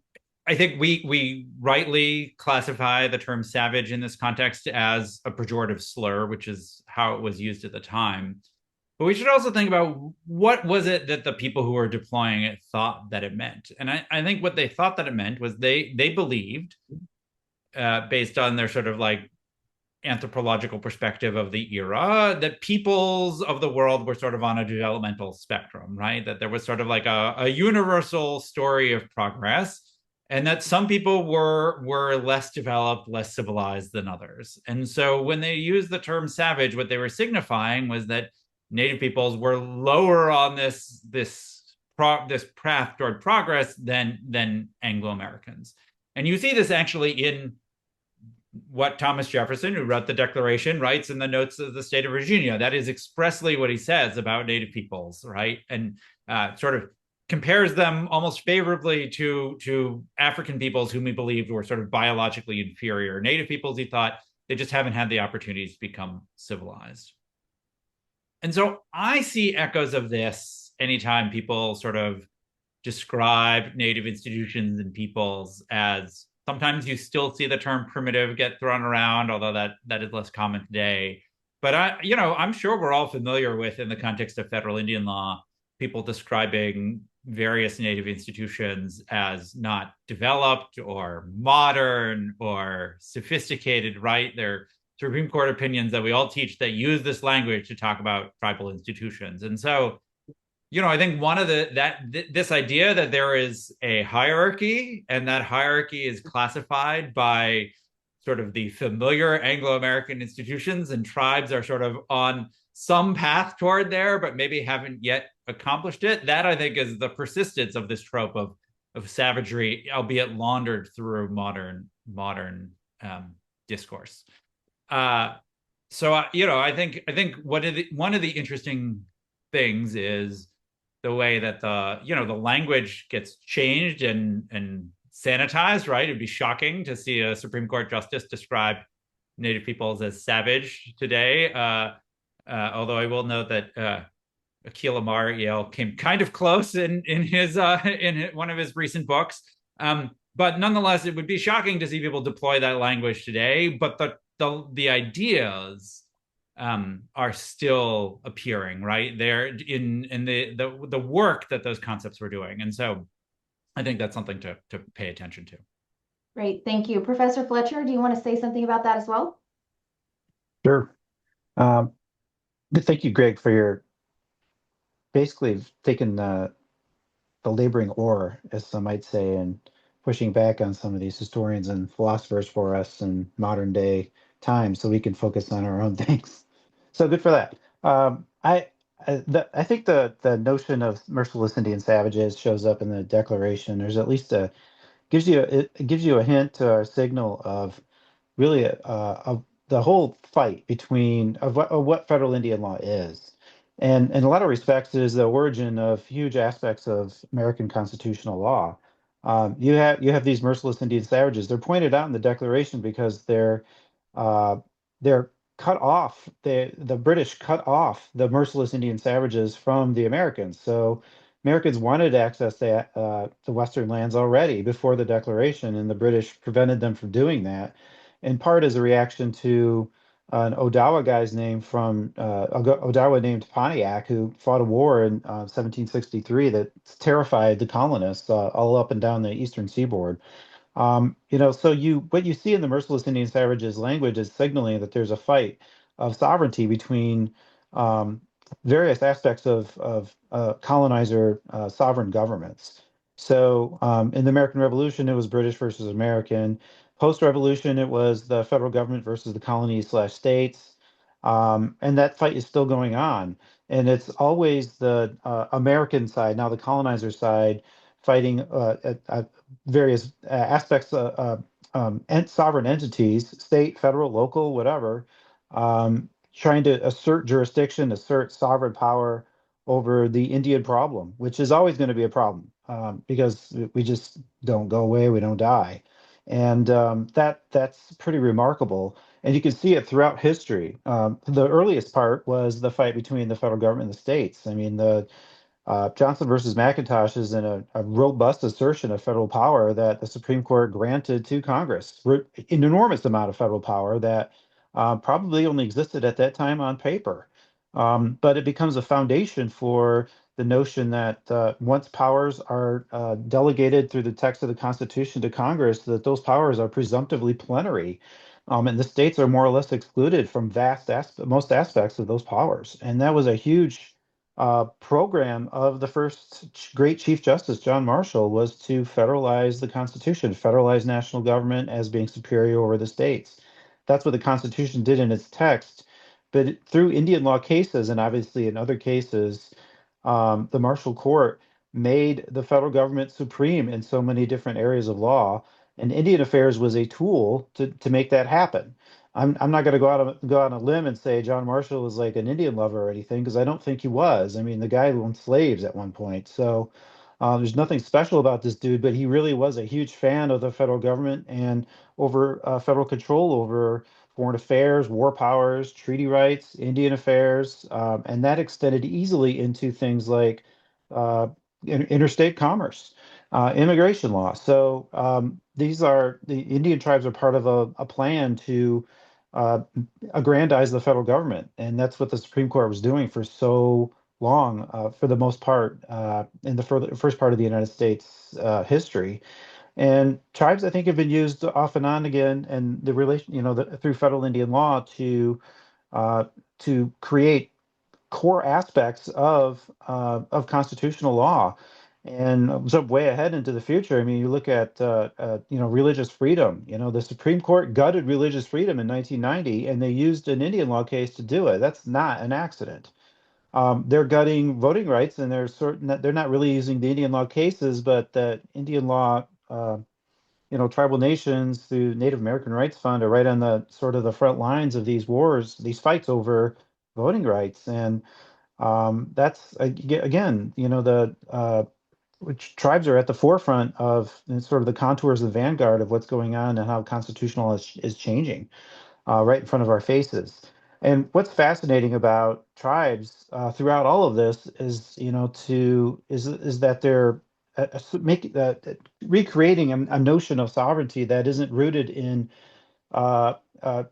I think we rightly classify the term savage in this context as a pejorative slur, which is how it was used at the time. But we should also think about what was it that the people who were deploying it thought that it meant. And I think what they thought that it meant was they believed, based on their sort of like anthropological perspective of the era, that peoples of the world were sort of on a developmental spectrum, right? That there was sort of like a universal story of progress, and that some people were less developed, less civilized than others. And so when they used the term savage, what they were signifying was that native peoples were lower on this path toward progress than Anglo Americans. And you see this actually in what Thomas Jefferson, who wrote the Declaration, writes in the notes of the state of Virginia. That is expressly what he says about native peoples, right? And sort of compares them almost favorably to African peoples whom he believed were sort of biologically inferior. Native peoples, he thought, they just haven't had the opportunities to become civilized. And so I see echoes of this anytime people sort of describe native institutions and peoples as, sometimes you still see the term primitive get thrown around, although that is less common today. But I'm sure we're all familiar with, in the context of federal Indian law, people describing various native institutions as not developed or modern or sophisticated, right? They're Supreme Court opinions that we all teach that use this language to talk about tribal institutions. And so, I think one of this idea that there is a hierarchy, and that hierarchy is classified by sort of the familiar Anglo-American institutions, and tribes are sort of on some path toward there, but maybe haven't yet accomplished it. That, I think, is the persistence of this trope of savagery, albeit laundered through modern discourse. So I think one of the interesting things is the way that the language gets changed and sanitized, right? It'd be shocking to see a Supreme Court justice describe native peoples as savage today. Although I will note that Akil Amar at Yale came kind of close in his in one of his recent books. But nonetheless, it would be shocking to see people deploy that language today. But the ideas are still appearing, right? They're in the work that those concepts were doing. And so I think that's something to pay attention to. Great, thank you. Professor Fletcher, do you want to say something about that as well? Sure. Thank you, Greg, for your basically taking the laboring oar, as some might say, and pushing back on some of these historians and philosophers for us in modern day times so we can focus on our own things. So good for that. I think the notion of merciless Indian savages shows up in the Declaration. There's at least it gives you a hint or a signal of really the whole fight between of what federal Indian law is. And in a lot of respects, it is the origin of huge aspects of American constitutional law. You have these merciless Indian savages. They're pointed out in the Declaration because uh, they're cut off. The British cut off the merciless Indian savages from the Americans. So Americans wanted to access the Western lands already before the Declaration, and the British prevented them from doing that, in part as a reaction to an Odawa guy's name from Odawa named Pontiac, who fought a war in 1763 that terrified the colonists all up and down the eastern seaboard. So what you see in the merciless Indian savages language is signaling that there's a fight of sovereignty between um, various aspects of colonizer sovereign governments. So in the American Revolution, it was British versus American. Post-revolution, it was the federal government versus the colonies slash states. And that fight is still going on. And it's always the American side, now the colonizer side, fighting various aspects and sovereign entities, state, federal, local, whatever, trying to assert jurisdiction, assert sovereign power over the Indian problem, which is always going to be a problem because we just don't go away, we don't die. And that's pretty remarkable. And you can see it throughout history. The earliest part was the fight between the federal government and the states. I mean, the Johnson versus McIntosh is a robust assertion of federal power that the Supreme Court granted to Congress, an enormous amount of federal power that probably only existed at that time on paper. But it becomes a foundation for the notion that once powers are delegated through the text of the Constitution to Congress, that those powers are presumptively plenary. And the states are more or less excluded from most aspects of those powers. And that was a huge program of the first great Chief Justice, John Marshall, was to federalize the Constitution, federalize national government as being superior over the states. That's what the Constitution did in its text. But through Indian law cases, and obviously in other cases, the Marshall Court made the federal government supreme in so many different areas of law, and Indian Affairs was a tool to make that happen. I'm not going to go out on a limb and say John Marshall was like an Indian lover or anything because I don't think he was. I mean, the guy owned slaves at one point, so there's nothing special about this dude. But he really was a huge fan of the federal government and over federal control over foreign affairs, war powers, treaty rights, Indian affairs, and that extended easily into things like uh, interstate commerce, immigration law. So the Indian tribes are part of a plan to uh, aggrandize the federal government, and that's what the Supreme Court was doing for so long, for the most part, in the first part of the United States history. And tribes, I think, have been used off and on again, and the relation, through federal Indian law uh, to create core aspects of constitutional law. And jump way ahead into the future. I mean, you look at religious freedom. You know, the Supreme Court gutted religious freedom in 1990, and they used an Indian law case to do it. That's not an accident. They're gutting voting rights, and they're not really using the Indian law cases, but the Indian law. Tribal nations through Native American Rights Fund are right on the sort of the front lines of these wars, these fights over voting rights, and that's again, which tribes are at the forefront of sort of the contours, the vanguard of what's going on and how constitutional is changing right in front of our faces. And what's fascinating about tribes throughout all of this is, is that they're making recreating a notion of sovereignty that isn't rooted in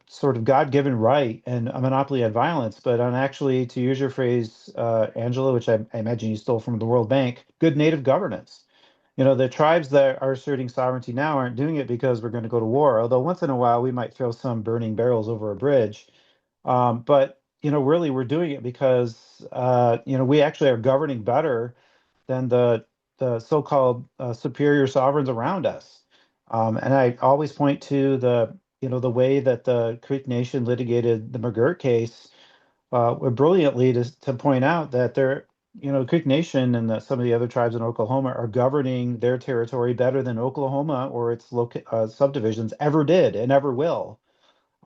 sort of God-given right and a monopoly on violence, but on actually, to use your phrase, Angela, which I imagine you stole from the World Bank, good native governance. The tribes that are asserting sovereignty now aren't doing it because we're going to go to war, although once in a while we might throw some burning barrels over a bridge. But really, we're doing it because we actually are governing better than the so-called superior sovereigns around us. And I always point to the way that the Creek Nation litigated the McGirt case brilliantly to point out that Creek Nation and some of the other tribes in Oklahoma are governing their territory better than Oklahoma or its subdivisions ever did and ever will.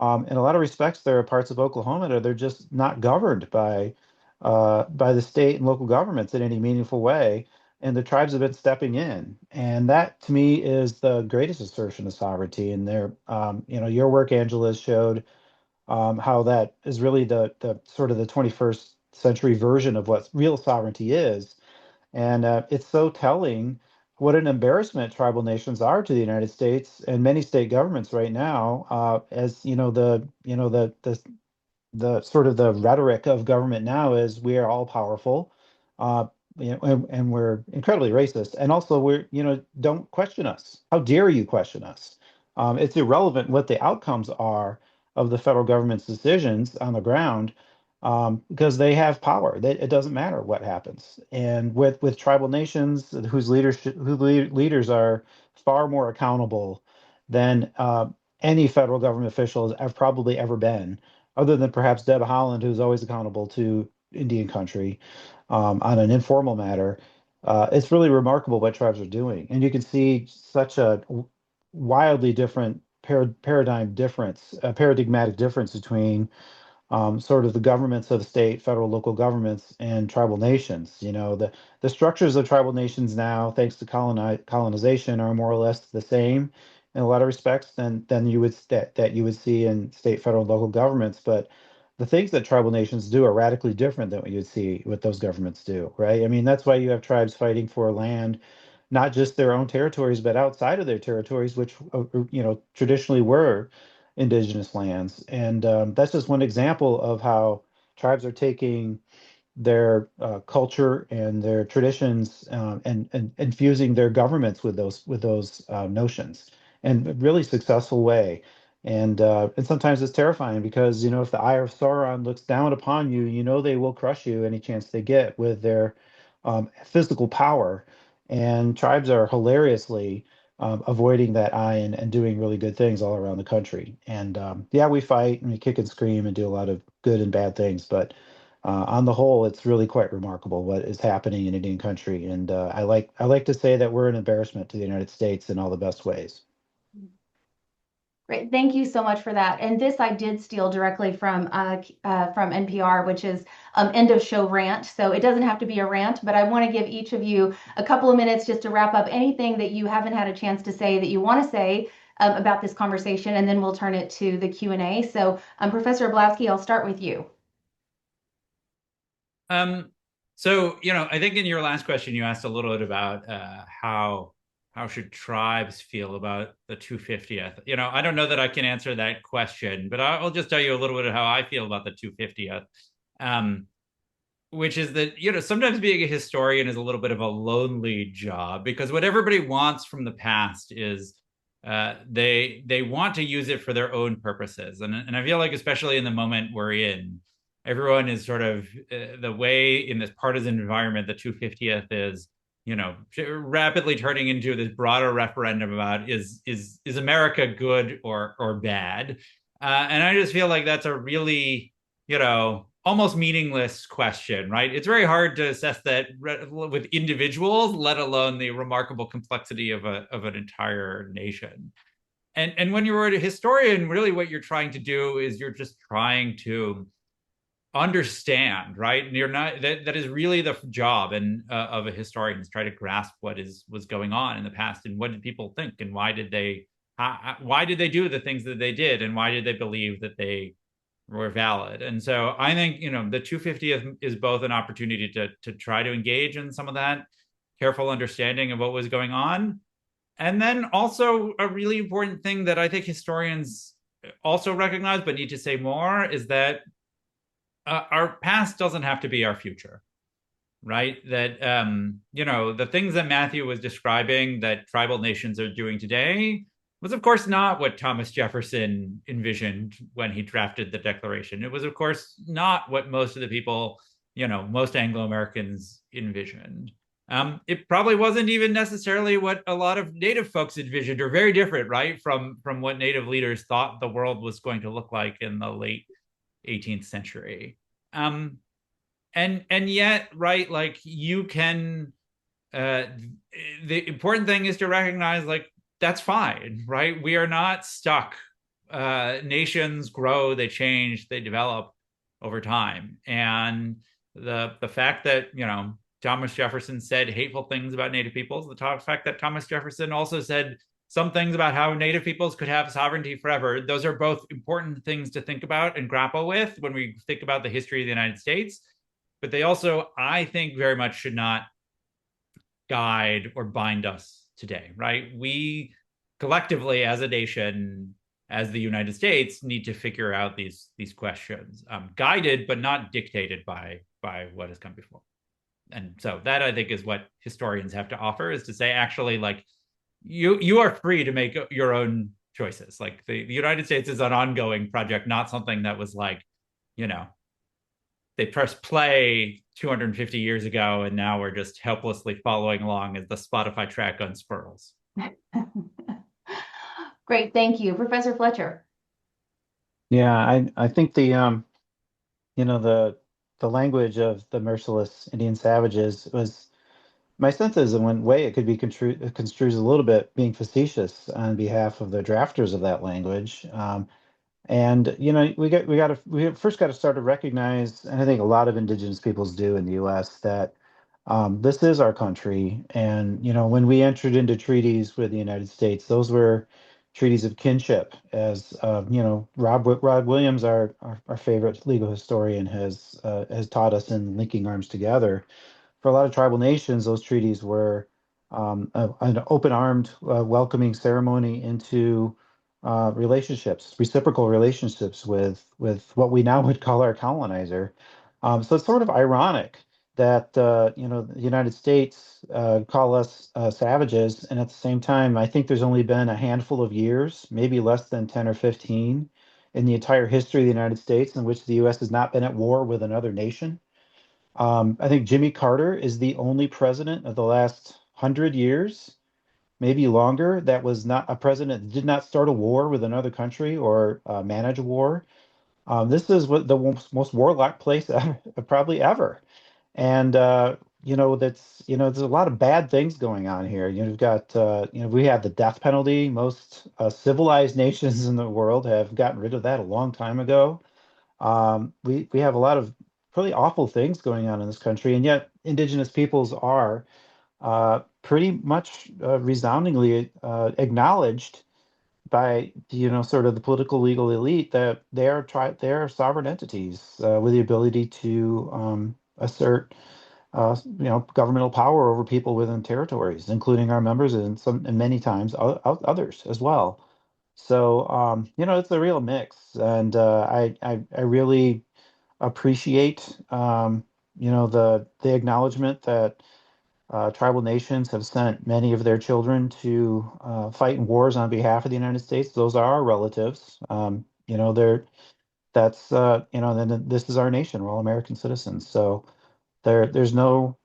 In a lot of respects, there are parts of Oklahoma that they're just not governed by the state and local governments in any meaningful way, and the tribes have been stepping in, and that to me is the greatest assertion of sovereignty. And your work, Angela, showed how that is really the sort of the 21st century version of what real sovereignty is. And it's so telling what an embarrassment tribal nations are to the United States and many state governments right now, as the sort of the rhetoric of government now is we are all powerful, uh, and we're incredibly racist, and also we're don't question us. How dare you question us? It's irrelevant what the outcomes are of the federal government's decisions on the ground, because they have power. It doesn't matter what happens. And with tribal nations whose leaders are far more accountable than any federal government officials have probably ever been, other than perhaps Deb Haaland, who's always accountable to Indian country on an informal matter. It's really remarkable what tribes are doing, and you can see such a wildly different paradigmatic difference between sort of the governments of the state, federal, local governments, and tribal nations. The structures of tribal nations now, thanks to colonization, are more or less the same in a lot of respects than that you would see in state, federal, and local governments. But the things that tribal nations do are radically different than what you'd see what those governments do, right? I mean, that's why you have tribes fighting for land, not just their own territories, but outside of their territories, which traditionally were indigenous lands. And that's just one example of how tribes are taking their culture and their traditions, and infusing their governments with those notions in a really successful way. And sometimes it's terrifying because if the eye of Sauron looks down upon you, they will crush you any chance they get with their physical power. And tribes are hilariously avoiding that eye and doing really good things all around the country. And yeah, we fight and we kick and scream and do a lot of good and bad things, but on the whole, it's really quite remarkable what is happening in Indian country. And I like to say that we're an embarrassment to the United States in all the best ways. Great. Thank you so much for that. And this I did steal directly from NPR, which is end of show rant. So it doesn't have to be a rant, but I want to give each of you a couple of minutes just to wrap up anything that you haven't had a chance to say that you want to say about this conversation, and then we'll turn it to the Q&A. So Professor Ablavsky, I'll start with you. I think in your last question, you asked a little bit about how should tribes feel about the 250th. I don't know that I can answer that question, but I'll just tell you a little bit of how I feel about the 250th, which is that sometimes being a historian is a little bit of a lonely job, because what everybody wants from the past is they want to use it for their own purposes, and I feel like especially in the moment we're in, everyone is sort of the way in this partisan environment, the 250th is, rapidly turning into this broader referendum about is America good or bad? And I just feel like that's a really, almost meaningless question, right? It's very hard to assess that with individuals, let alone the remarkable complexity of an entire nation. And when you're a historian, really what you're trying to do is you're just trying to understand, right? And you're not that is really the job of a historian, is try to grasp what was going on in the past, and what did people think, and why did they do the things that they did, and why did they believe that they were valid. And so I think the 250th is both an opportunity to try to engage in some of that careful understanding of what was going on, and then also a really important thing that I think historians also recognize but need to say more is that our past doesn't have to be our future, right? That, the things that Matthew was describing that tribal nations are doing today was, of course, not what Thomas Jefferson envisioned when he drafted the Declaration. It was, of course, not what most of the people, most Anglo-Americans envisioned. It probably wasn't even necessarily what a lot of Native folks envisioned, or very different, right, from what Native leaders thought the world was going to look like in the late 18th century. And yet, right, like you can, the important thing is to recognize, like, that's fine, right? We are not stuck. Nations grow, they change, they develop over time. And the fact that, Thomas Jefferson said hateful things about Native peoples, the fact that Thomas Jefferson also said some things about how Native peoples could have sovereignty forever. Those are both important things to think about and grapple with when we think about the history of the United States. But they also, I think, very much should not guide or bind us today, right? We collectively, as a nation, as the United States, need to figure out these questions, guided but not dictated by what has come before. And so that, I think, is what historians have to offer, is to say, actually, like, you are free to make your own choices. Like the United States is an ongoing project, not something that was like, you know, they pressed play 250 years ago and now we're just helplessly following along as the Spotify track unspurls. Great, thank you. Professor Fletcher. Yeah, I think the language of the merciless Indian savages was, my sense is in one way it could be construed as a little bit being facetious on behalf of the drafters of that language. And we first got to start to recognize, and I think a lot of indigenous peoples do in the U.S., that this is our country. And when we entered into treaties with the United States, those were treaties of kinship. As Rod Williams, our favorite legal historian, has taught us in linking arms together. For a lot of tribal nations, those treaties were an open-armed, welcoming ceremony into reciprocal relationships with what we now would call our colonizer. So it's sort of ironic that the United States call us savages, and at the same time, I think there's only been a handful of years, maybe less than 10 or 15, in the entire history of the United States in which the U.S. has not been at war with another nation. I think Jimmy Carter is the only president of the last 100 years, maybe longer, that was not a president that did not start a war with another country or manage a war. This is what the most warlike place ever, probably ever. And there's a lot of bad things going on here. You've got we have the death penalty. Most civilized nations in the world have gotten rid of that a long time ago. We have a lot of pretty awful things going on in this country, and yet indigenous peoples are pretty much resoundingly acknowledged by sort of the political legal elite that they are sovereign entities with the ability to assert governmental power over people within territories, including our members and many times others as well. So it's a real mix, and I really appreciate the acknowledgement that tribal nations have sent many of their children to fight in wars on behalf of the United States. Those are our relatives. They're that's then this is our nation. We're all American citizens. So there's no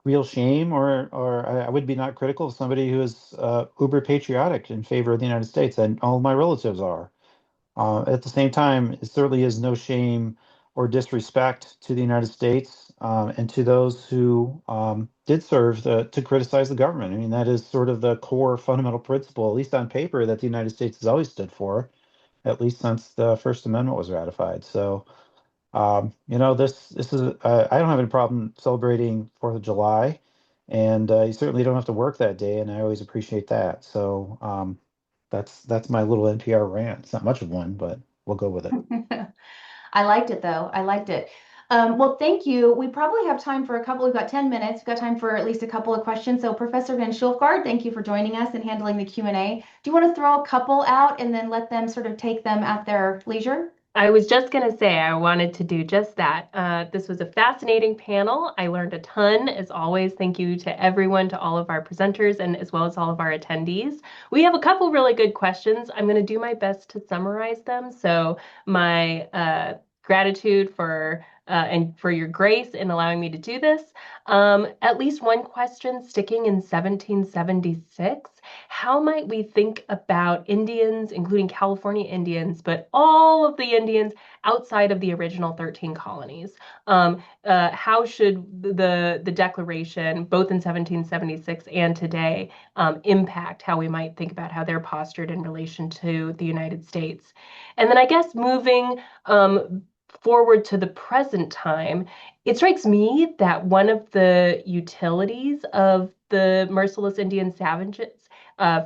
real shame, or I would be not critical of somebody who is uber patriotic in favor of the United States, and all my relatives are. At the same time, it certainly is no shame or disrespect to the United States and to those who did serve to criticize the government. I mean, that is sort of the core fundamental principle, at least on paper, that the United States has always stood for, at least since the First Amendment was ratified. So, this is I don't have any problem celebrating Fourth of July, and you certainly don't have to work that day, and I always appreciate that. So, that's my little NPR rant. It's not much of one, but we'll go with it. I liked it though. I liked it. Well, thank you. We probably have time for a couple. We've got 10 minutes. We've got time for at least a couple of questions. So Professor Van Schulfgard, thank you for joining us and handling the Q&A. Do you want to throw a couple out and then let them sort of take them at their leisure? I was just going to say I wanted to do just that. This was a fascinating panel. I learned a ton, as always. Thank you to everyone, to all of our presenters, and as well as all of our attendees. We have a couple really good questions. I'm going to do my best to summarize them. So my gratitude for and for your grace in allowing me to do this. At least one question sticking in 1776. How might we think about Indians, including California Indians, but all of the Indians outside of the original 13 colonies? How should the Declaration, both in 1776 and today, impact how we might think about how they're postured in relation to the United States? And then I guess moving forward to the present time, it strikes me that one of the utilities of the merciless Indian savages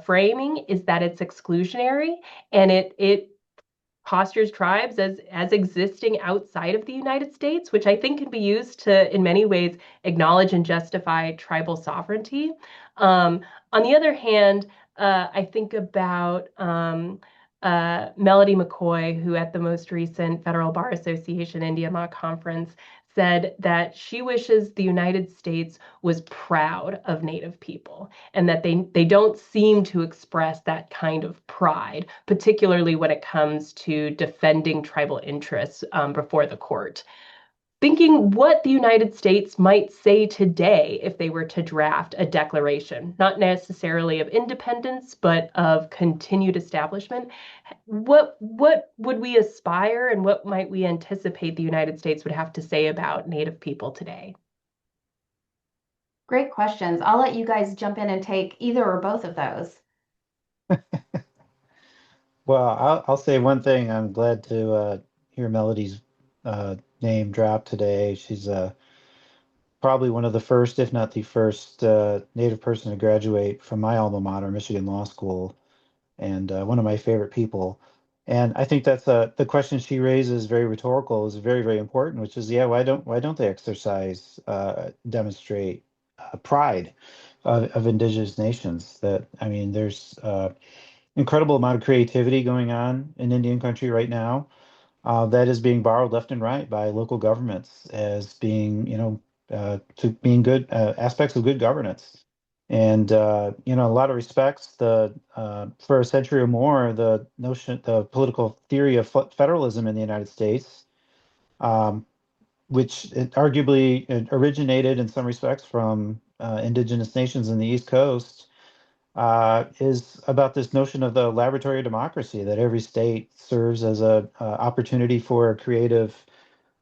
framing is that it's exclusionary, and it postures tribes as existing outside of the United States, which I think can be used to, in many ways, acknowledge and justify tribal sovereignty. On the other hand, I think about Melody McCoy, who at the most recent Federal Bar Association India Law Conference said that she wishes the United States was proud of Native people, and that they don't seem to express that kind of pride, particularly when it comes to defending tribal interests before the court. Thinking what the United States might say today if they were to draft a declaration, not necessarily of independence, but of continued establishment. What would we aspire, and what might we anticipate the United States would have to say about Native people today? Great questions. I'll let you guys jump in and take either or both of those. Well, I'll say one thing. I'm glad to hear Melody's name drop today. She's probably one of the first, if not the first, Native person to graduate from my alma mater, Michigan Law School, and one of my favorite people. And I think that's the question she raises, very rhetorical, is very, very important, which is, yeah, why don't they exercise, demonstrate pride of indigenous nations? That I mean, there's incredible amount of creativity going on in Indian country right now, that is being borrowed left and right by local governments as being, to being good aspects of good governance. And in a lot of respects, the for a century or more, the political theory of federalism in the United States, um, which it arguably it originated in some respects from indigenous nations in the East Coast, is about this notion of the laboratory of democracy, that every state serves as a opportunity for creative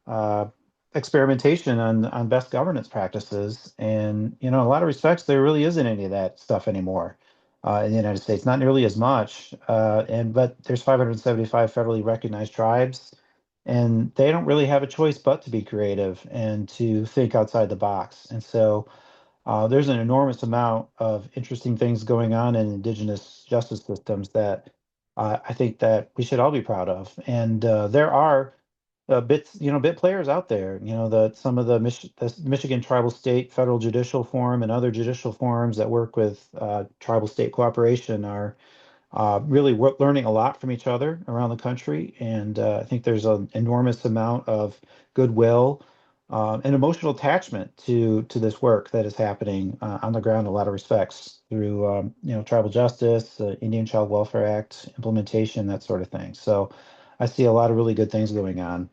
uh, experimentation on best governance practices. And in a lot of respects, there really isn't any of that stuff anymore in the United States, not nearly as much. But there's 575 federally recognized tribes, and they don't really have a choice but to be creative and to think outside the box. And so there's an enormous amount of interesting things going on in indigenous justice systems that I think that we should all be proud of. And there are bit players out there. Some of the Michigan Tribal State Federal Judicial Forum and other judicial forums that work with tribal state cooperation are really learning a lot from each other around the country. And I think there's an enormous amount of goodwill and emotional attachment to this work that is happening on the ground in a lot of respects through tribal justice, Indian Child Welfare Act implementation, that sort of thing. So I see a lot of really good things going on.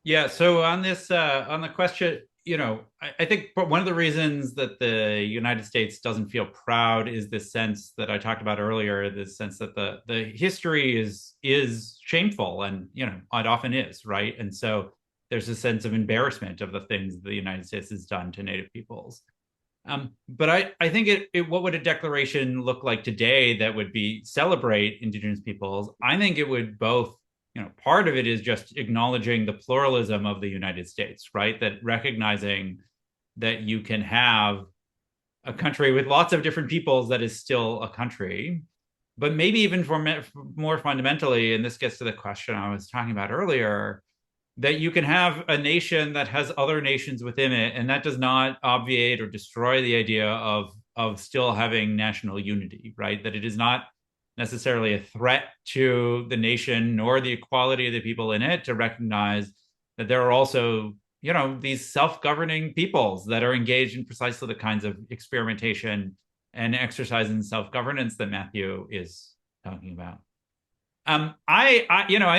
Yeah. So on this, on the question, I think one of the reasons that the United States doesn't feel proud is this sense that I talked about earlier, this sense that the history is shameful, and it often is, right? And so there's a sense of embarrassment of the things the United States has done to Native peoples. But I think what would a declaration look like today that would be celebrate Indigenous peoples? I think it would both, part of it is just acknowledging the pluralism of the United States, right? That recognizing that you can have a country with lots of different peoples that is still a country. But maybe even more fundamentally, and this gets to the question I was talking about earlier, that you can have a nation that has other nations within it, and that does not obviate or destroy the idea of still having national unity, right? That it is not necessarily a threat to the nation nor the equality of the people in it to recognize that there are also, these self-governing peoples that are engaged in precisely the kinds of experimentation and exercise in self-governance that Matthew is talking about. I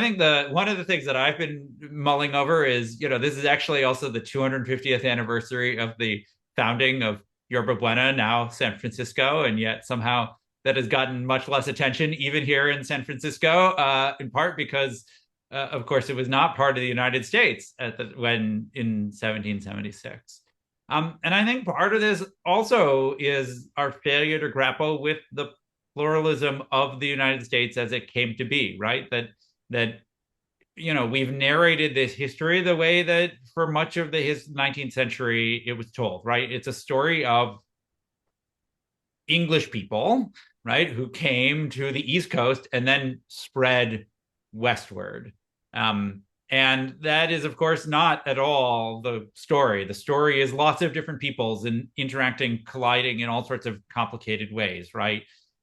think one of the things that I've been mulling over is, this is actually also the 250th anniversary of the founding of Yerba Buena, now San Francisco, and yet somehow that has gotten much less attention, even here in San Francisco, in part because, of course, it was not part of the United States when in 1776. And I think part of this also is our failure to grapple with the pluralism of the United States as it came to be, right? That we've narrated this history the way that for much of the 19th century it was told, right? It's a story of English people, right, who came to the East Coast and then spread westward. And that is, of course, not at all the story. The story is lots of different peoples and interacting, colliding in all sorts of complicated ways, right?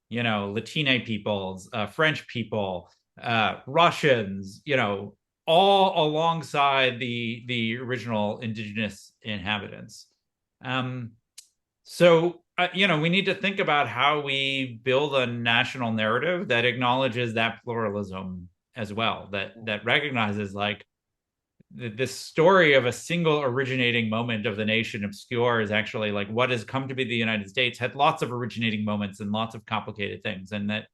Latino peoples, French people, Russians, all alongside the original indigenous inhabitants. So we need to think about how we build a national narrative that acknowledges that pluralism as well, that recognizes like this story of a single originating moment of the nation obscure is actually like what has come to be the United States had lots of originating moments and lots of complicated things, and that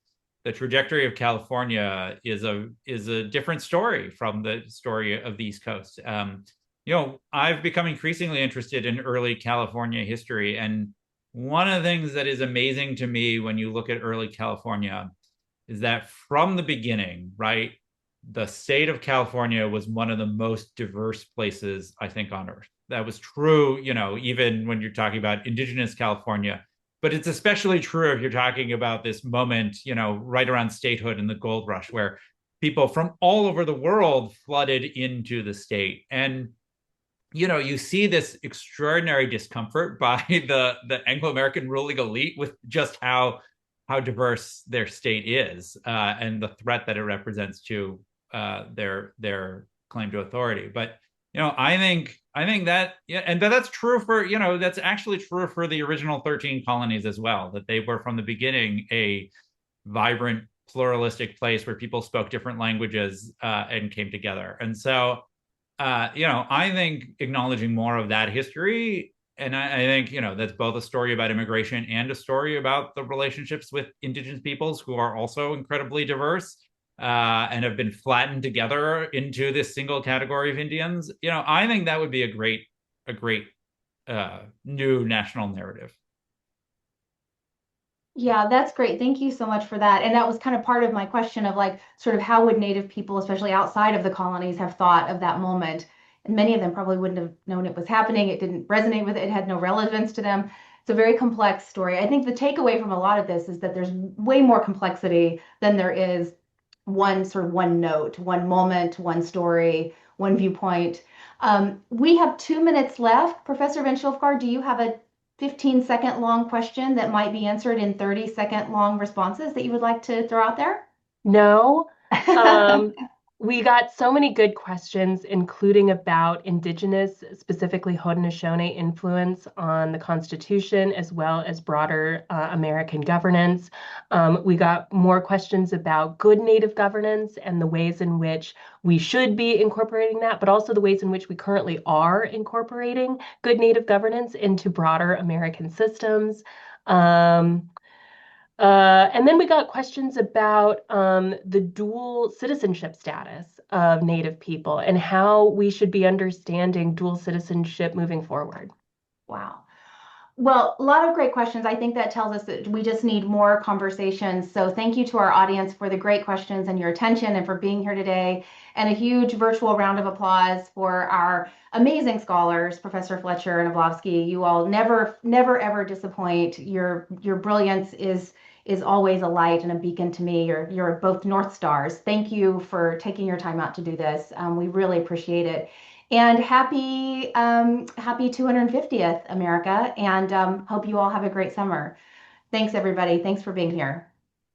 the trajectory of California is a different story from the story of the East Coast. I've become increasingly interested in early California history, and one of the things that is amazing to me when you look at early California is that from the beginning, right, the state of California was one of the most diverse places, I think, on earth. That was true, even when you're talking about indigenous California. But it's especially true if you're talking about this moment, right around statehood and the gold rush, where people from all over the world flooded into the state. And you see this extraordinary discomfort by the Anglo-American ruling elite with just how diverse their state is, and the threat that it represents to their claim to authority. But I think that, yeah, and that's true for that's actually true for the original 13 colonies as well. That they were from the beginning a vibrant, pluralistic place where people spoke different languages and came together. And so, I think acknowledging more of that history, and I think that's both a story about immigration and a story about the relationships with indigenous peoples who are also incredibly diverse, and have been flattened together into this single category of Indians. I think that would be a great new national narrative. Yeah, that's great. Thank you so much for that. And that was kind of part of my question of like sort of how would Native people, especially outside of the colonies, have thought of that moment? And many of them probably wouldn't have known it was happening. It didn't resonate with it. It had no relevance to them. It's a very complex story. I think the takeaway from a lot of this is that there's way more complexity than there is one note, one moment, one story, one viewpoint. We have 2 minutes left. Professor Van Schilfgaard, do you have a 15-second long question that might be answered in 30-second long responses that you would like to throw out there? No. Um, we got so many good questions, including about Indigenous, specifically Haudenosaunee influence on the Constitution, as well as broader American governance. We got more questions about good Native governance and the ways in which we should be incorporating that, but also the ways in which we currently are incorporating good Native governance into broader American systems. And then we got questions about the dual citizenship status of Native people and how we should be understanding dual citizenship moving forward. Wow. Well, a lot of great questions. I think that tells us that we just need more conversations. So thank you to our audience for the great questions and your attention and for being here today. And a huge virtual round of applause for our amazing scholars, Professor Fletcher and Ablavsky. You all never, never, ever disappoint. Your brilliance is always a light and a beacon to me. You're both North Stars. Thank you for taking your time out to do this. We really appreciate it. And happy 250th, America, and hope you all have a great summer. Thanks, everybody. Thanks for being here.